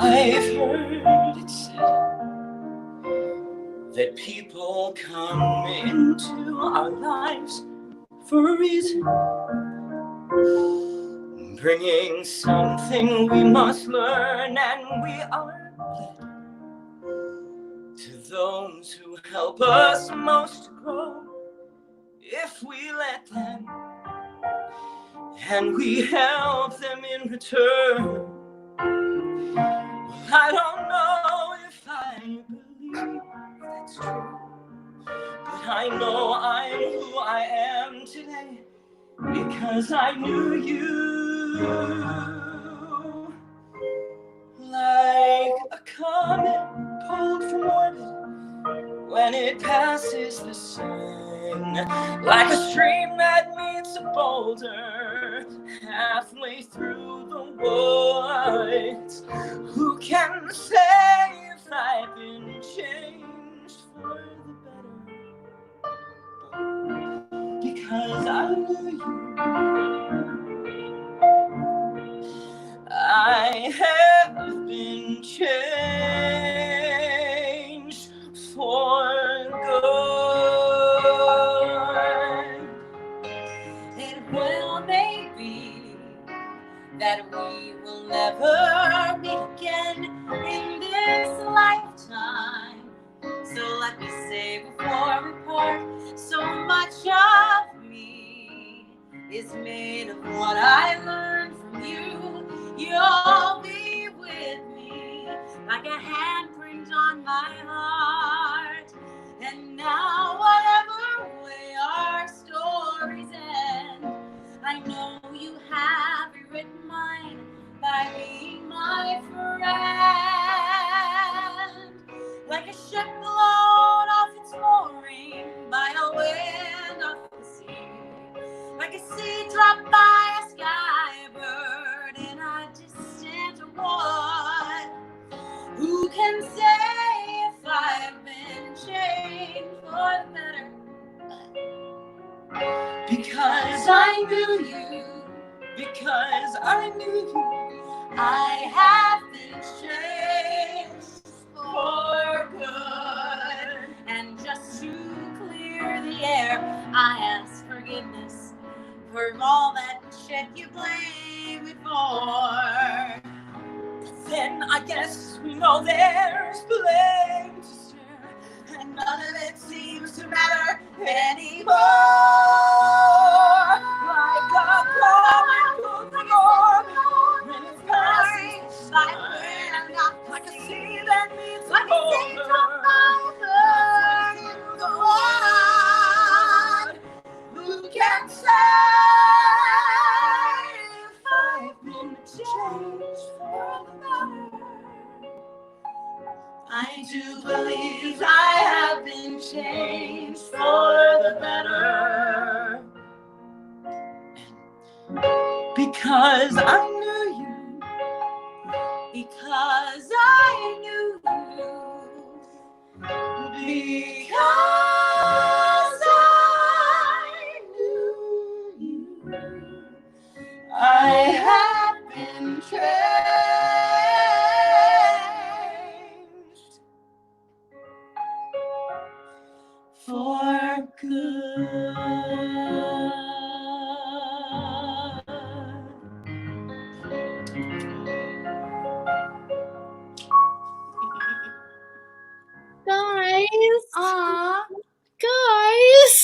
I've heard it said that people come into our lives for a reason, bringing something we must learn, and we are led to those who help us most grow. If we let them and we help them in return. I don't know if I believe that's true, but I know I'm who I am today because I knew you. Like a comet pulled from orbit when it passes the sun, like a stream that meets a boulder halfway through the woods. Who can say if I've been changed for the better? Because I knew you. I have been changed for good. It well may be that we will never meet again in this lifetime. So let me say before we part, so much of me is made of what I learned from you. You'll be with me like a handprint on my heart. And now whatever way our stories end, I know you have rewritten mine by being my friend. Like a ship blown off its mooring by a wind off the sea. Like a seed dropped by a skybird in a distant wood. Who can say if I've been changed for the better? Because I knew you. Because I knew you. I have been changed for good. And just to clear the air, I ask forgiveness for all that shit you blame me for. Then I guess we know there's blame to share, and none of it seems to matter anymore. Like a comet pulled from orbit when it's passing by wind, like a sea that meets a boulder through the wood. Who can say if I've been changed for the better? I do believe I have been changed for the better. Because I knew you. Because I knew you. Because I knew you. I have been changed for good. Guys. Aw, Guys.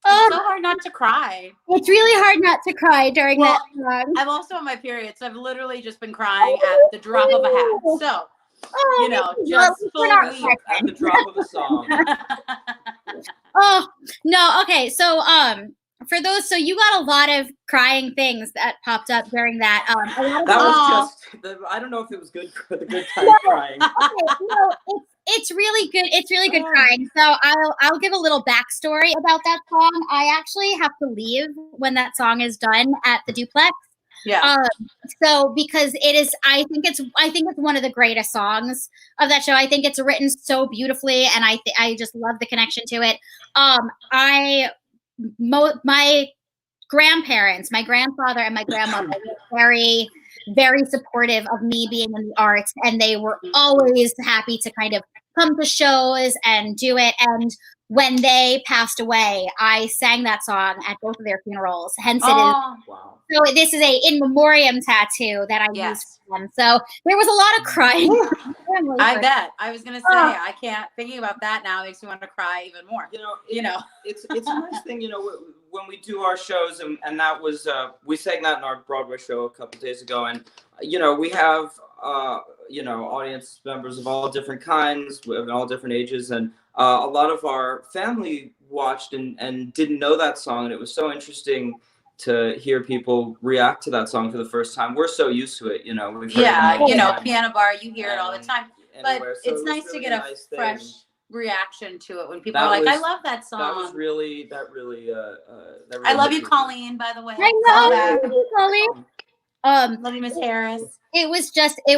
it's so hard not to cry. It's really hard not to cry during that song. I'm also on my period, so I've literally just been crying at the drop of a hat. So, you know, just full week at the drop of a song. Oh, no. Okay. So, for those, so you got a lot of crying things that popped up during that. That was just, I don't know if it was good for the good time crying. Okay, no, it's really good. It's really good crying. So I'll give a little backstory about that song. I actually have to leave when that song is done at the duplex. Yeah. So because it is, I think it's one of the greatest songs of that show. I think it's written so beautifully, and I just love the connection to it. My grandparents, my grandfather and my grandmother were very, very supportive of me being in the arts, and they were always happy to kind of come to shows and do it. And when they passed away, I sang that song at both of their funerals. Hence, it is. Wow. So this is a in memoriam tattoo that I used for them. So there was a lot of crying. I bet. I was gonna say I can't. Thinking about that now makes me want to cry even more. You know, it's a nice thing. You know, when we do our shows, and that was we sang that in our Broadway show a couple days ago, and we have audience members of all different kinds, of all different ages, and a lot of our family watched and didn't know that song, and it was so interesting to hear people react to that song for the first time. We're so used to it, we've heard it piano bar, you hear it all the time. But so it's nice really to get a nice fresh thing. Reaction to it when people are like, I love that song. That really I love you, Colleen, by the way. I love you, Colleen. Love you, Miss Harris. It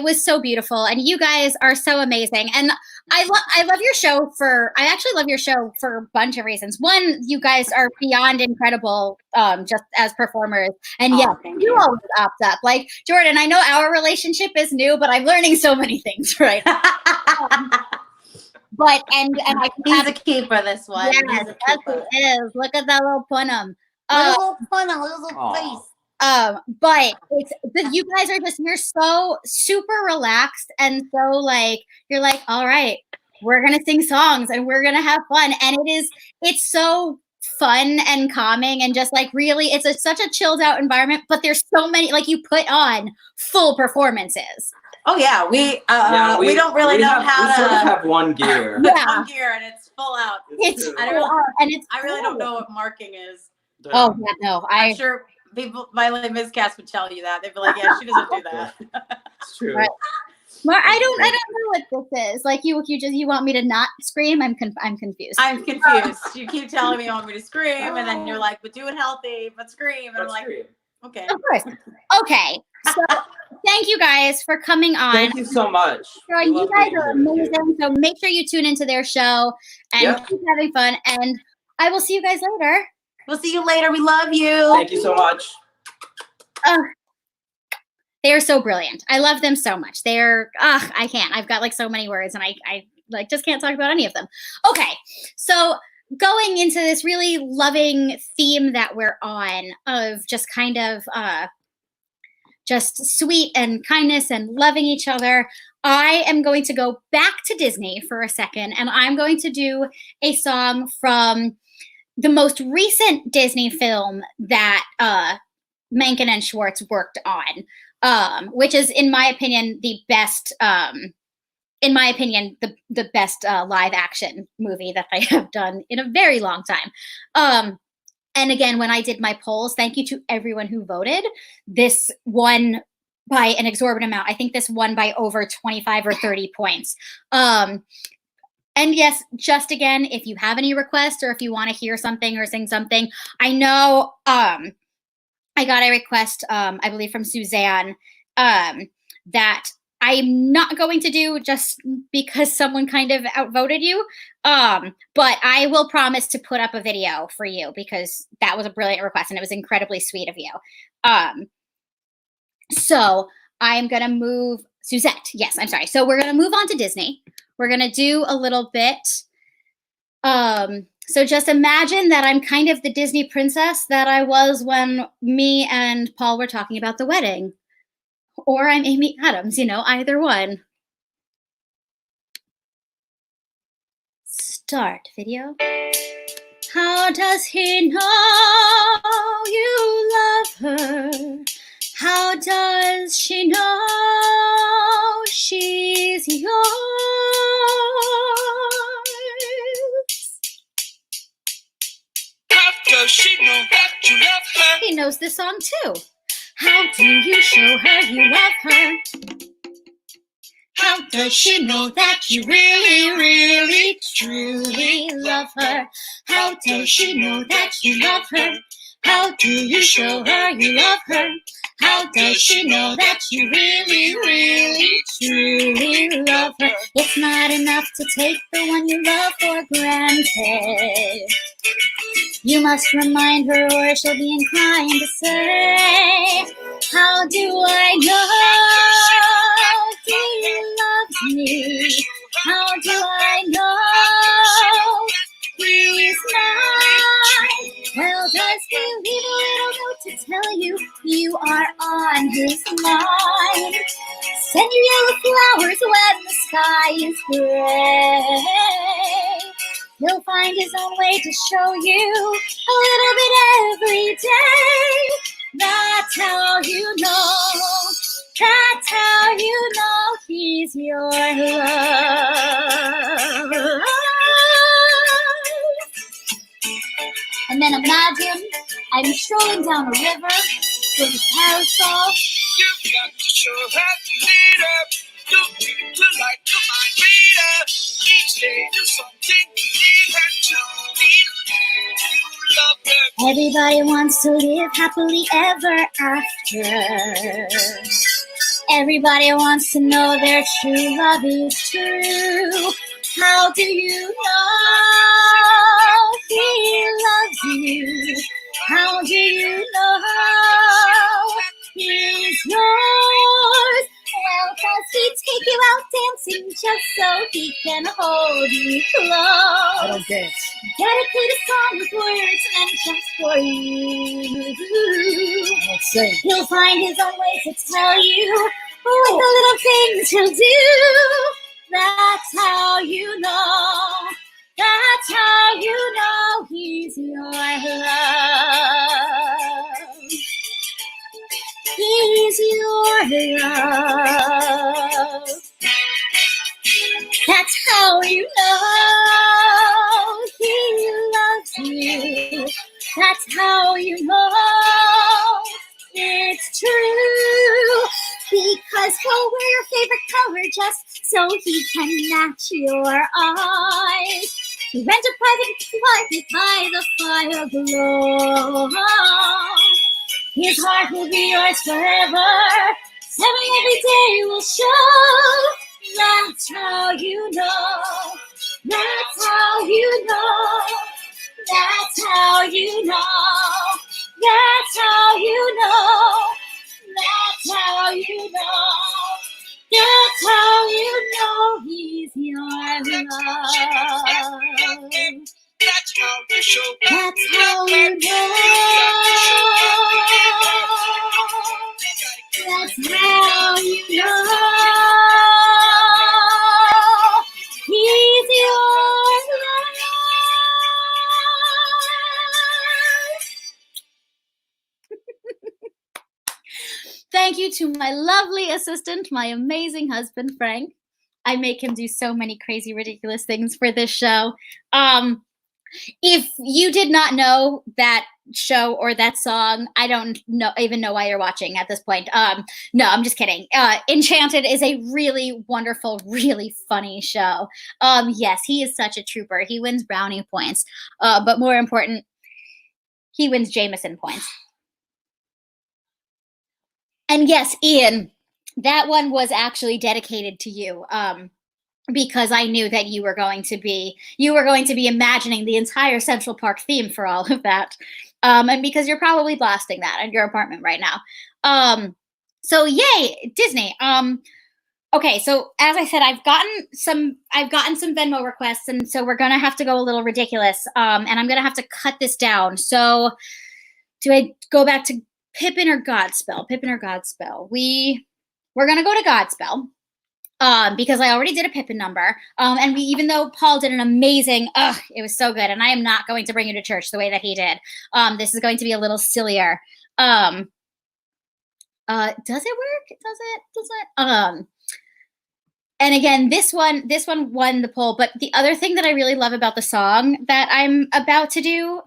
was so beautiful, and you guys are so amazing. And I love your show I actually love your show for a bunch of reasons. One, you guys are beyond incredible, just as performers. And you always opt up. Like, Jordan, I know our relationship is new, but I'm learning so many things right now. But he's a keeper, this one. Yes, he is. Look at that little punum. Little face. But you guys are you're so super relaxed, and so like you're like, all right, we're gonna sing songs and we're gonna have fun, and it's so fun and calming, and just like really it's such a chilled out environment, but there's so many, like, you put on full performances. Oh yeah, we don't really know how to. We sort of have one gear. One gear, and it's full out. I really don't know what marking is. Oh yeah, no, I'm sure people, my miscast would tell you that. They'd be like, yeah, she doesn't do that. It's true. Right. Well, I don't know what this is. Like, you want me to not scream? I'm confused. I'm confused. You keep telling me you want me to scream, and then you're like, but do it healthy, but scream. And I'm like, okay. Of course. Okay. So thank you guys for coming on. Thank you so much. You guys are amazing. So make sure you tune into their show and keep having fun. And I will see you guys later. We'll see you later. We love you. Thank you so much. They are so brilliant. I love them so much. They're, I can't. I've got like so many words, and I like just can't talk about any of them. Okay. So going into this really loving theme that we're on of just kind of just sweet and kindness and loving each other, I am going to go back to Disney for a second, and I'm going to do a song from the most recent Disney film that Menken and Schwartz worked on, which is, in my opinion, the best. In my opinion, the best live action movie that they have done in a very long time. And again, when I did my polls, thank you to everyone who voted. This won by an exorbitant amount. I think this won by over 25 or 30 points. And yes, just again, if you have any requests or if you want to hear something or sing something, I know I got a request, I believe from Suzanne, that I'm not going to do just because someone kind of outvoted you. But I will promise to put up a video for you, because that was a brilliant request and it was incredibly sweet of you. So I'm going to move Suzette. Yes, I'm sorry. So we're going to move on to Disney. We're going to do a little bit. So just imagine that I'm kind of the Disney princess that I was when me and Paul were talking about the wedding. Or I'm Amy Adams, either one. Start video. How does he know you love her? How does she know she's yours? How does she know that you love her? He knows this song too. How do you show her you love her? How does she know that you really, really, truly love her? How does she know that you love her? How do you show her you love her? How does she know that you really, really, truly love her? It's not enough to take the one you love for granted. You must remind her or she'll be inclined to say, how do I know he loves me? How do I know he's mine? Well, does he leave a little note to tell you you are on his mind? Send you yellow flowers when the sky is gray. He'll find his own way to show you a little bit And then imagine I'm strolling down a river with a parasol. You've got to show happy leader. You people like to mind reader. Each day do something to live and to be. You love her. Everybody wants to live happily ever after. Everybody wants to know their true love is true. How do you know he loves you? How do you know he's yours? Well, 'cause he'd take you out dancing just so he can hold you close. I don't dance. Dedicate a song with words meant just for you. I don't sing. He'll find his own way to tell you what the little things he'll do. That's how you know. That's how you know he's your love. He's your love. That's how you know he loves you. That's how you know it's true. Because he'll wear your favorite color just so he can match your eyes. He rent a private flight by the fire glow. His heart will be yours forever. Every day will show. That's how you know. That's how you know. That's how you know. That's how you know. That's how you know. That's how you know he's your love. That's how you show. That's how you know. That's how you know he's your love. Thank you to my lovely assistant, my amazing husband, Frank. I make him do so many crazy, ridiculous things for this show. If you did not know that show or that song, I don't even know why you're watching at this point. No, I'm just kidding. Enchanted is a really wonderful, really funny show. Yes, he is such a trooper. He wins brownie points. But more important, he wins Jameson points. And yes, Ian, that one was actually dedicated to you. Because I knew that you were going to be imagining the entire Central Park theme for all of that. And because you're probably blasting that in your apartment right now. So yay, Disney. Okay, so as I said, I've gotten some Venmo requests, and so we're gonna have to go a little ridiculous. And I'm gonna have to cut this down. So do I go back to Pippin or Godspell? Pippin or Godspell? We're gonna go to Godspell. Because I already did a Pippin number. And even though Paul did an amazing, it was so good. And I am not going to bring you to church the way that he did. This is going to be a little sillier. Does it work? Does it? And again, this one won the poll. But the other thing that I really love about the song that I'm about to do,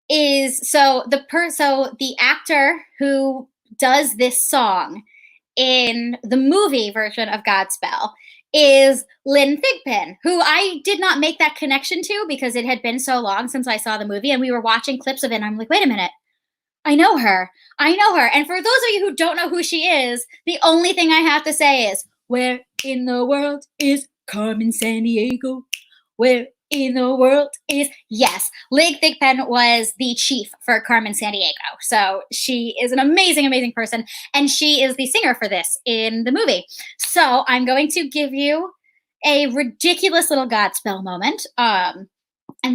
is the actor who does this song in the movie version of Godspell is Lynn Thigpen, who I did not make that connection to because it had been so long since I saw the movie, and we were watching clips of it, and I'm like, wait a minute, I know her. And for those of you who don't know who she is, the only thing I have to say is, where in the world is Carmen Sandiego? Where in the world is, yes, Lynn Thigpen was the chief for Carmen Sandiego. So she is an amazing, amazing person. And she is the singer for this in the movie. So I'm going to give you a ridiculous little Godspell moment. And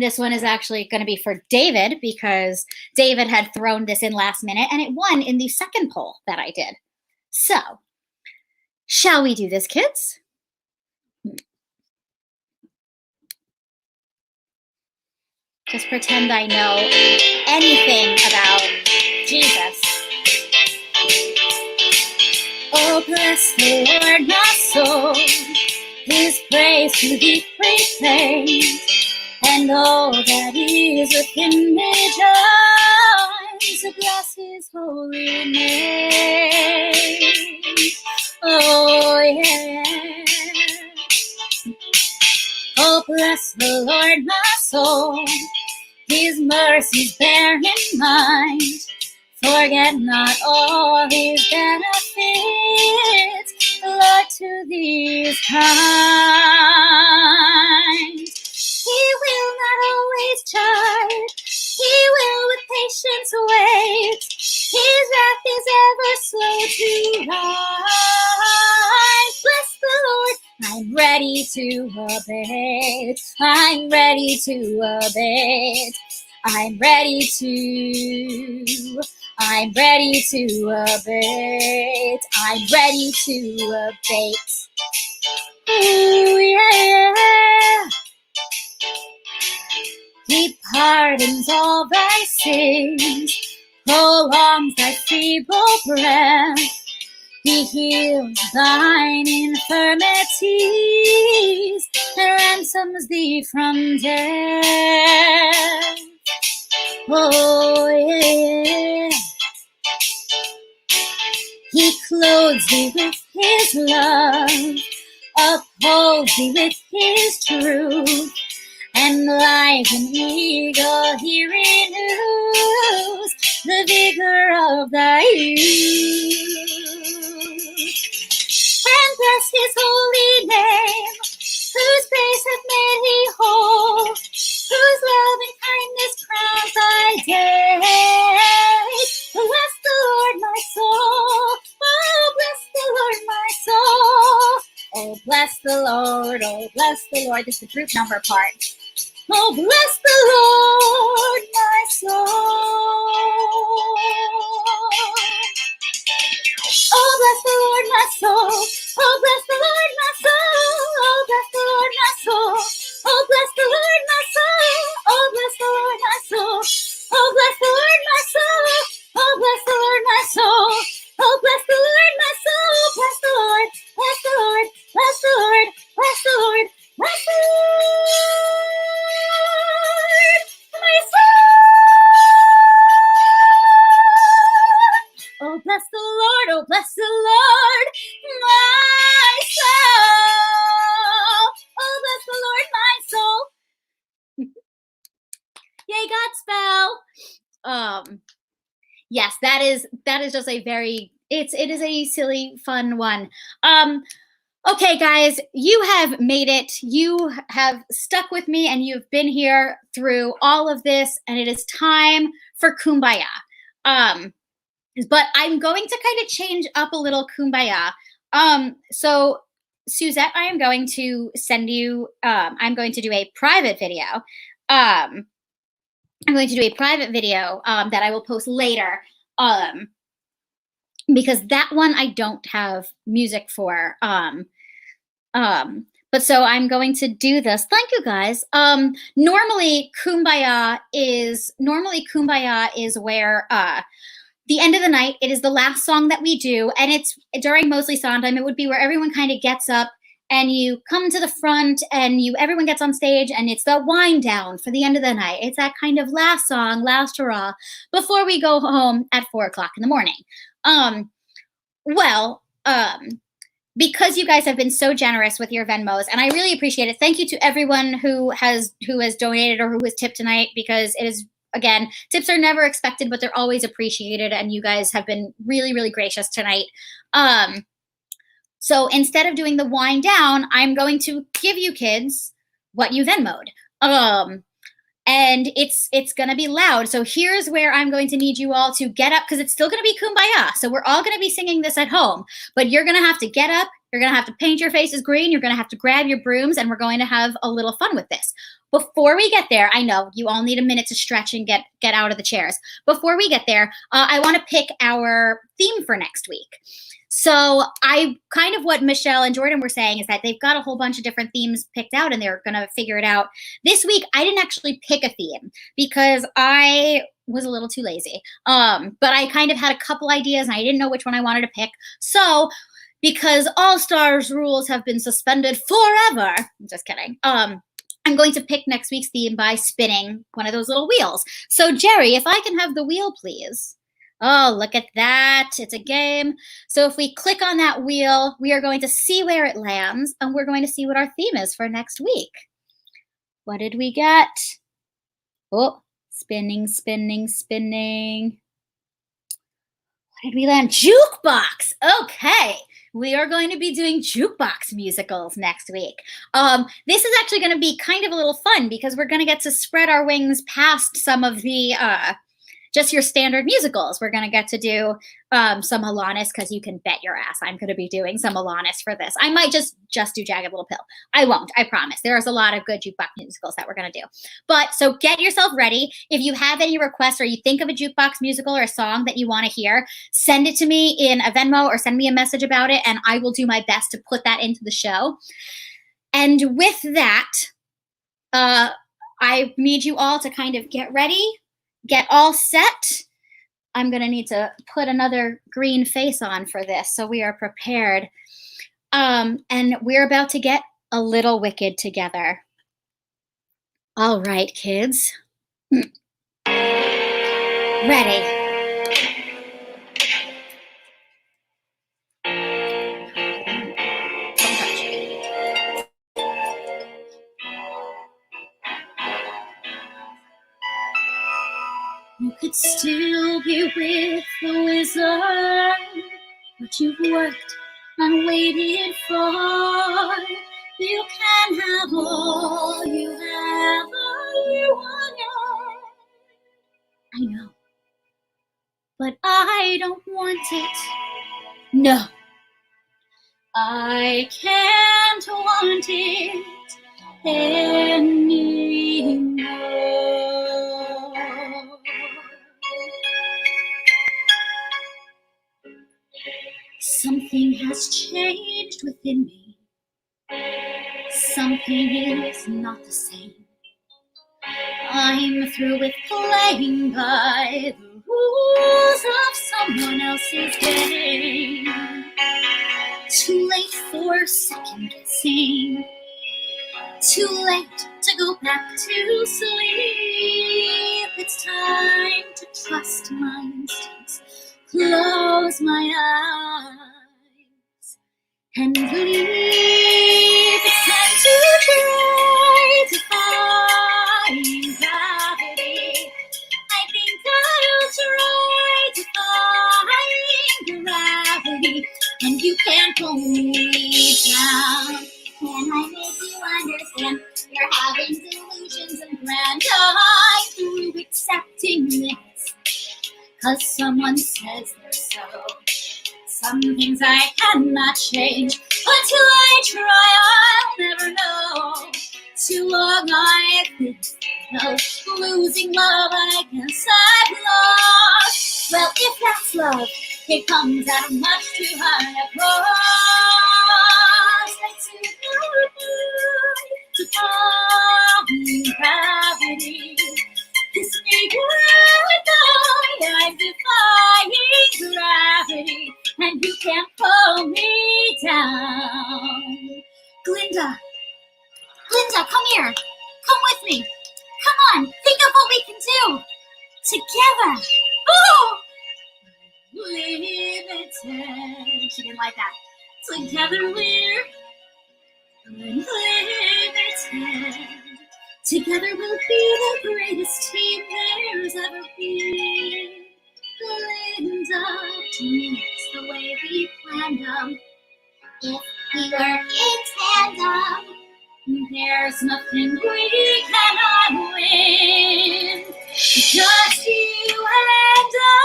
this one is actually going to be for David because David had thrown this in last minute and it won in the second poll that I did. So shall we do this, kids? Just pretend I know anything about Jesus. Oh, bless the Lord, my soul. His praise to be praised. and all that is within me joins to bless his holy name. Oh, yeah. Oh, bless the Lord, my soul, his mercies bear in mind. Forget not all his benefits, the Lord to thee is kind. He will not always chide, he will with patience wait. His wrath is ever slow to rise. Bless the Lord, I'm ready to obey. I'm ready to obey. I'm ready to obey. I'm ready to obey. Ooh, yeah. He pardons all thy sins, prolongs thy feeble breath. He heals thine infirmities and ransoms thee from death. Oh, yeah. He clothes thee with his love, upholds thee with his truth, and like an eagle he renews the vigor of thy youth. And bless his holy name, whose grace hath made thee whole, whose love and kindness crowns thy days. Bless the Lord, my soul. Oh, bless the Lord, my soul. Oh, bless the Lord. Oh, bless the Lord. This is the group number part. Oh, bless the Lord, my soul. Oh, bless the Lord, my soul. Oh, bless the Lord, my soul. Oh, bless the Lord, my soul. Oh, bless the Lord, my soul. Oh, bless the Lord, my soul. Oh, bless the Lord, my soul. Oh, bless the Lord, my soul. Oh, bless the Lord, my soul. Bless the Lord, bless the Lord, bless the Lord, bless the Lord, bless the Lord, my soul. Oh, bless the Lord, oh, bless the Lord, my soul. Oh, bless the Lord, my soul. Yay, Godspell. Yes, that is just a very, it is a silly, fun one. Okay, guys, you have made it. You have stuck with me and you've been here through all of this, and it is time for Kumbaya. But I'm going to kind of change up a little Kumbaya. So Suzette, I am going to send you, I'm going to do a private video. I'm going to do a private video that I will post later. Because that one I don't have music for. But so I'm going to do this. Thank you, guys. Normally Kumbaya is where the end of the night, it is the last song that we do, and it's during mostly Sondheim. It would be where everyone kind of gets up and you come to the front and everyone gets on stage, and it's the wind down for the end of the night. It's that kind of last song, last hurrah, before we go home at 4 o'clock in the morning. Because you guys have been so generous with your Venmos, and I really appreciate it. Thank you to everyone who has donated or who has tipped tonight, because it is, again, tips are never expected, but they're always appreciated, and you guys have been really, really gracious tonight. So instead of doing the wind down, I'm going to give you kids what you Venmo'd. And it's going to be loud. So here's where I'm going to need you all to get up, because it's still going to be Kumbaya. So we're all going to be singing this at home, but you're going to have to get up. You're going to have to paint your faces green. You're going to have to grab your brooms, and we're going to have a little fun with this. Before we get there, I know you all need a minute to stretch and get out of the chairs. Before we get there, I want to pick our theme for next week. So what Michelle and Jordan were saying is that they've got a whole bunch of different themes picked out, and they're going to figure it out. This week, I didn't actually pick a theme because I was a little too lazy. But I kind of had a couple ideas, and I didn't know which one I wanted to pick. So because All Stars rules have been suspended forever, I'm just kidding. I'm going to pick next week's theme by spinning one of those little wheels. So Jerry, if I can have the wheel, please. Oh, look at that. It's a game. So if we click on that wheel, we are going to see where it lands, and we're going to see what our theme is for next week. What did we get? Oh, spinning, spinning, spinning. What did we land? Jukebox. Okay. We are going to be doing jukebox musicals next week. This is actually going to be kind of a little fun because we're going to get to spread our wings past some of the just your standard musicals. We're going to get to do some Alanis, because you can bet your ass I'm going to be doing some Alanis for this. I might just do Jagged Little Pill. I won't, I promise. There's a lot of good jukebox musicals that we're going to do. But so get yourself ready. If you have any requests or you think of a jukebox musical or a song that you want to hear, send it to me in a Venmo or send me a message about it, and I will do my best to put that into the show. And with that, I need you all to kind of get ready. Get all set. I'm going to need to put another green face on for this so we are prepared. And we're about to get a little wicked together. All right, kids. Ready. You could still be with the wizard, but you've worked and waited for. You can have all you want. I know, but I don't want it. No, I can't want it anymore. Something has changed within me. Something is not the same. I'm through with playing by the rules of someone else's game. Too late for second guessing. Too late to go back to sleep. It's time to trust my instincts. Close my eyes and leave. It's time to try to find gravity. I think I'll try to find gravity, and you can't pull me down. Can I make you understand? You're having delusions and grand. I'm through accepting this, 'cause someone says they're so. Some things I cannot change. Until I try, I'll never know. Too long I've been losing love, I guess I've lost. Well, if that's love, it comes out much too high a cost. It's too to find gravity. Kiss me goodbye, I'm defying gravity, and you can't pull me down. Glinda, come here. Come with me. Come on, think of what we can do. Together. Oh! Limited. She didn't like that. Together we're unlimited. Together we'll be the greatest team there's ever been. Glinda, dreams the way we planned them. If we work in tandem, there's nothing we cannot win. Just you and I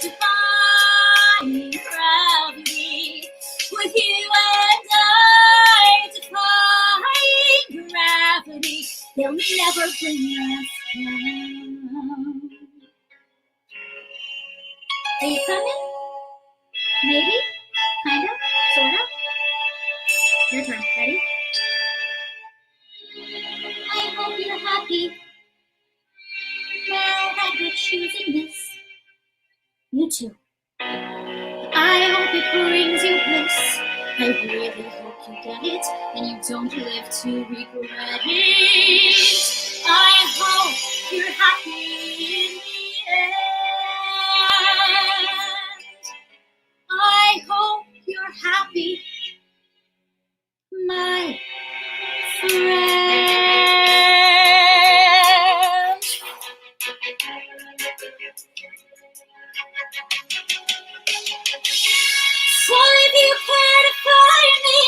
defying gravity. With you and I defying gravity. They'll never bring us down. Are you coming? Maybe? Kind of? Sort of? Your turn. Ready? I hope you're happy now that you're choosing this. You too. I hope it brings you bliss. I really hope you get it and you don't live to regret it. I hope you're happy in the end. I hope you're happy, my friend. So if you care to find me,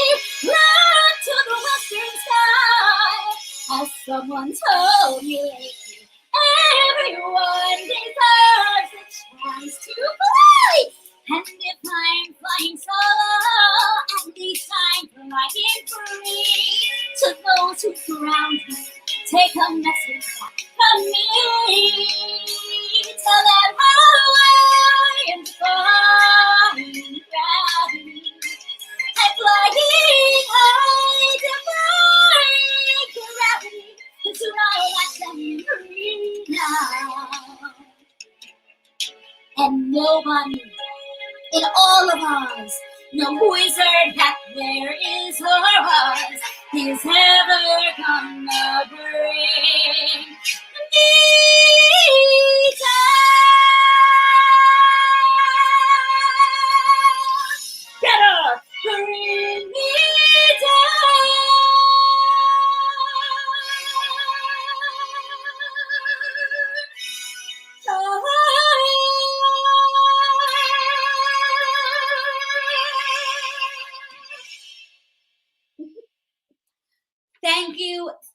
run to the western sky. As someone told me lately, everyone deserves a chance to fly. And if I'm flying solo, at least I'm flying free. To those who surround me, take a message from me. Tell them how I am flying gravity. I'm flying high, defying gravity. And soon I'll watch them free now. And nobody in all of Oz, no wizard that there is or was, is ever gonna bring me down. Better bring me down.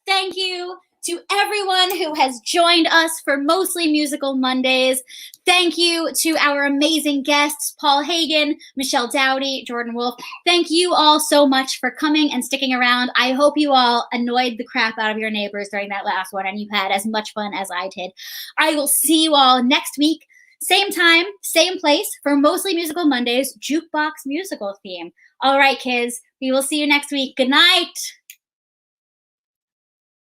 Thank you to everyone who has joined us for Mostly Musical Mondays. Thank you to our amazing guests, Paul Hagen, Michelle Dowdy, Jordan Wolf. Thank you all so much for coming and sticking around. I hope you all annoyed the crap out of your neighbors during that last one and you had as much fun as I did. I will see you all next week. Same time, same place for Mostly Musical Mondays, Jukebox Musical theme. All right, kids, we will see you next week. Good night.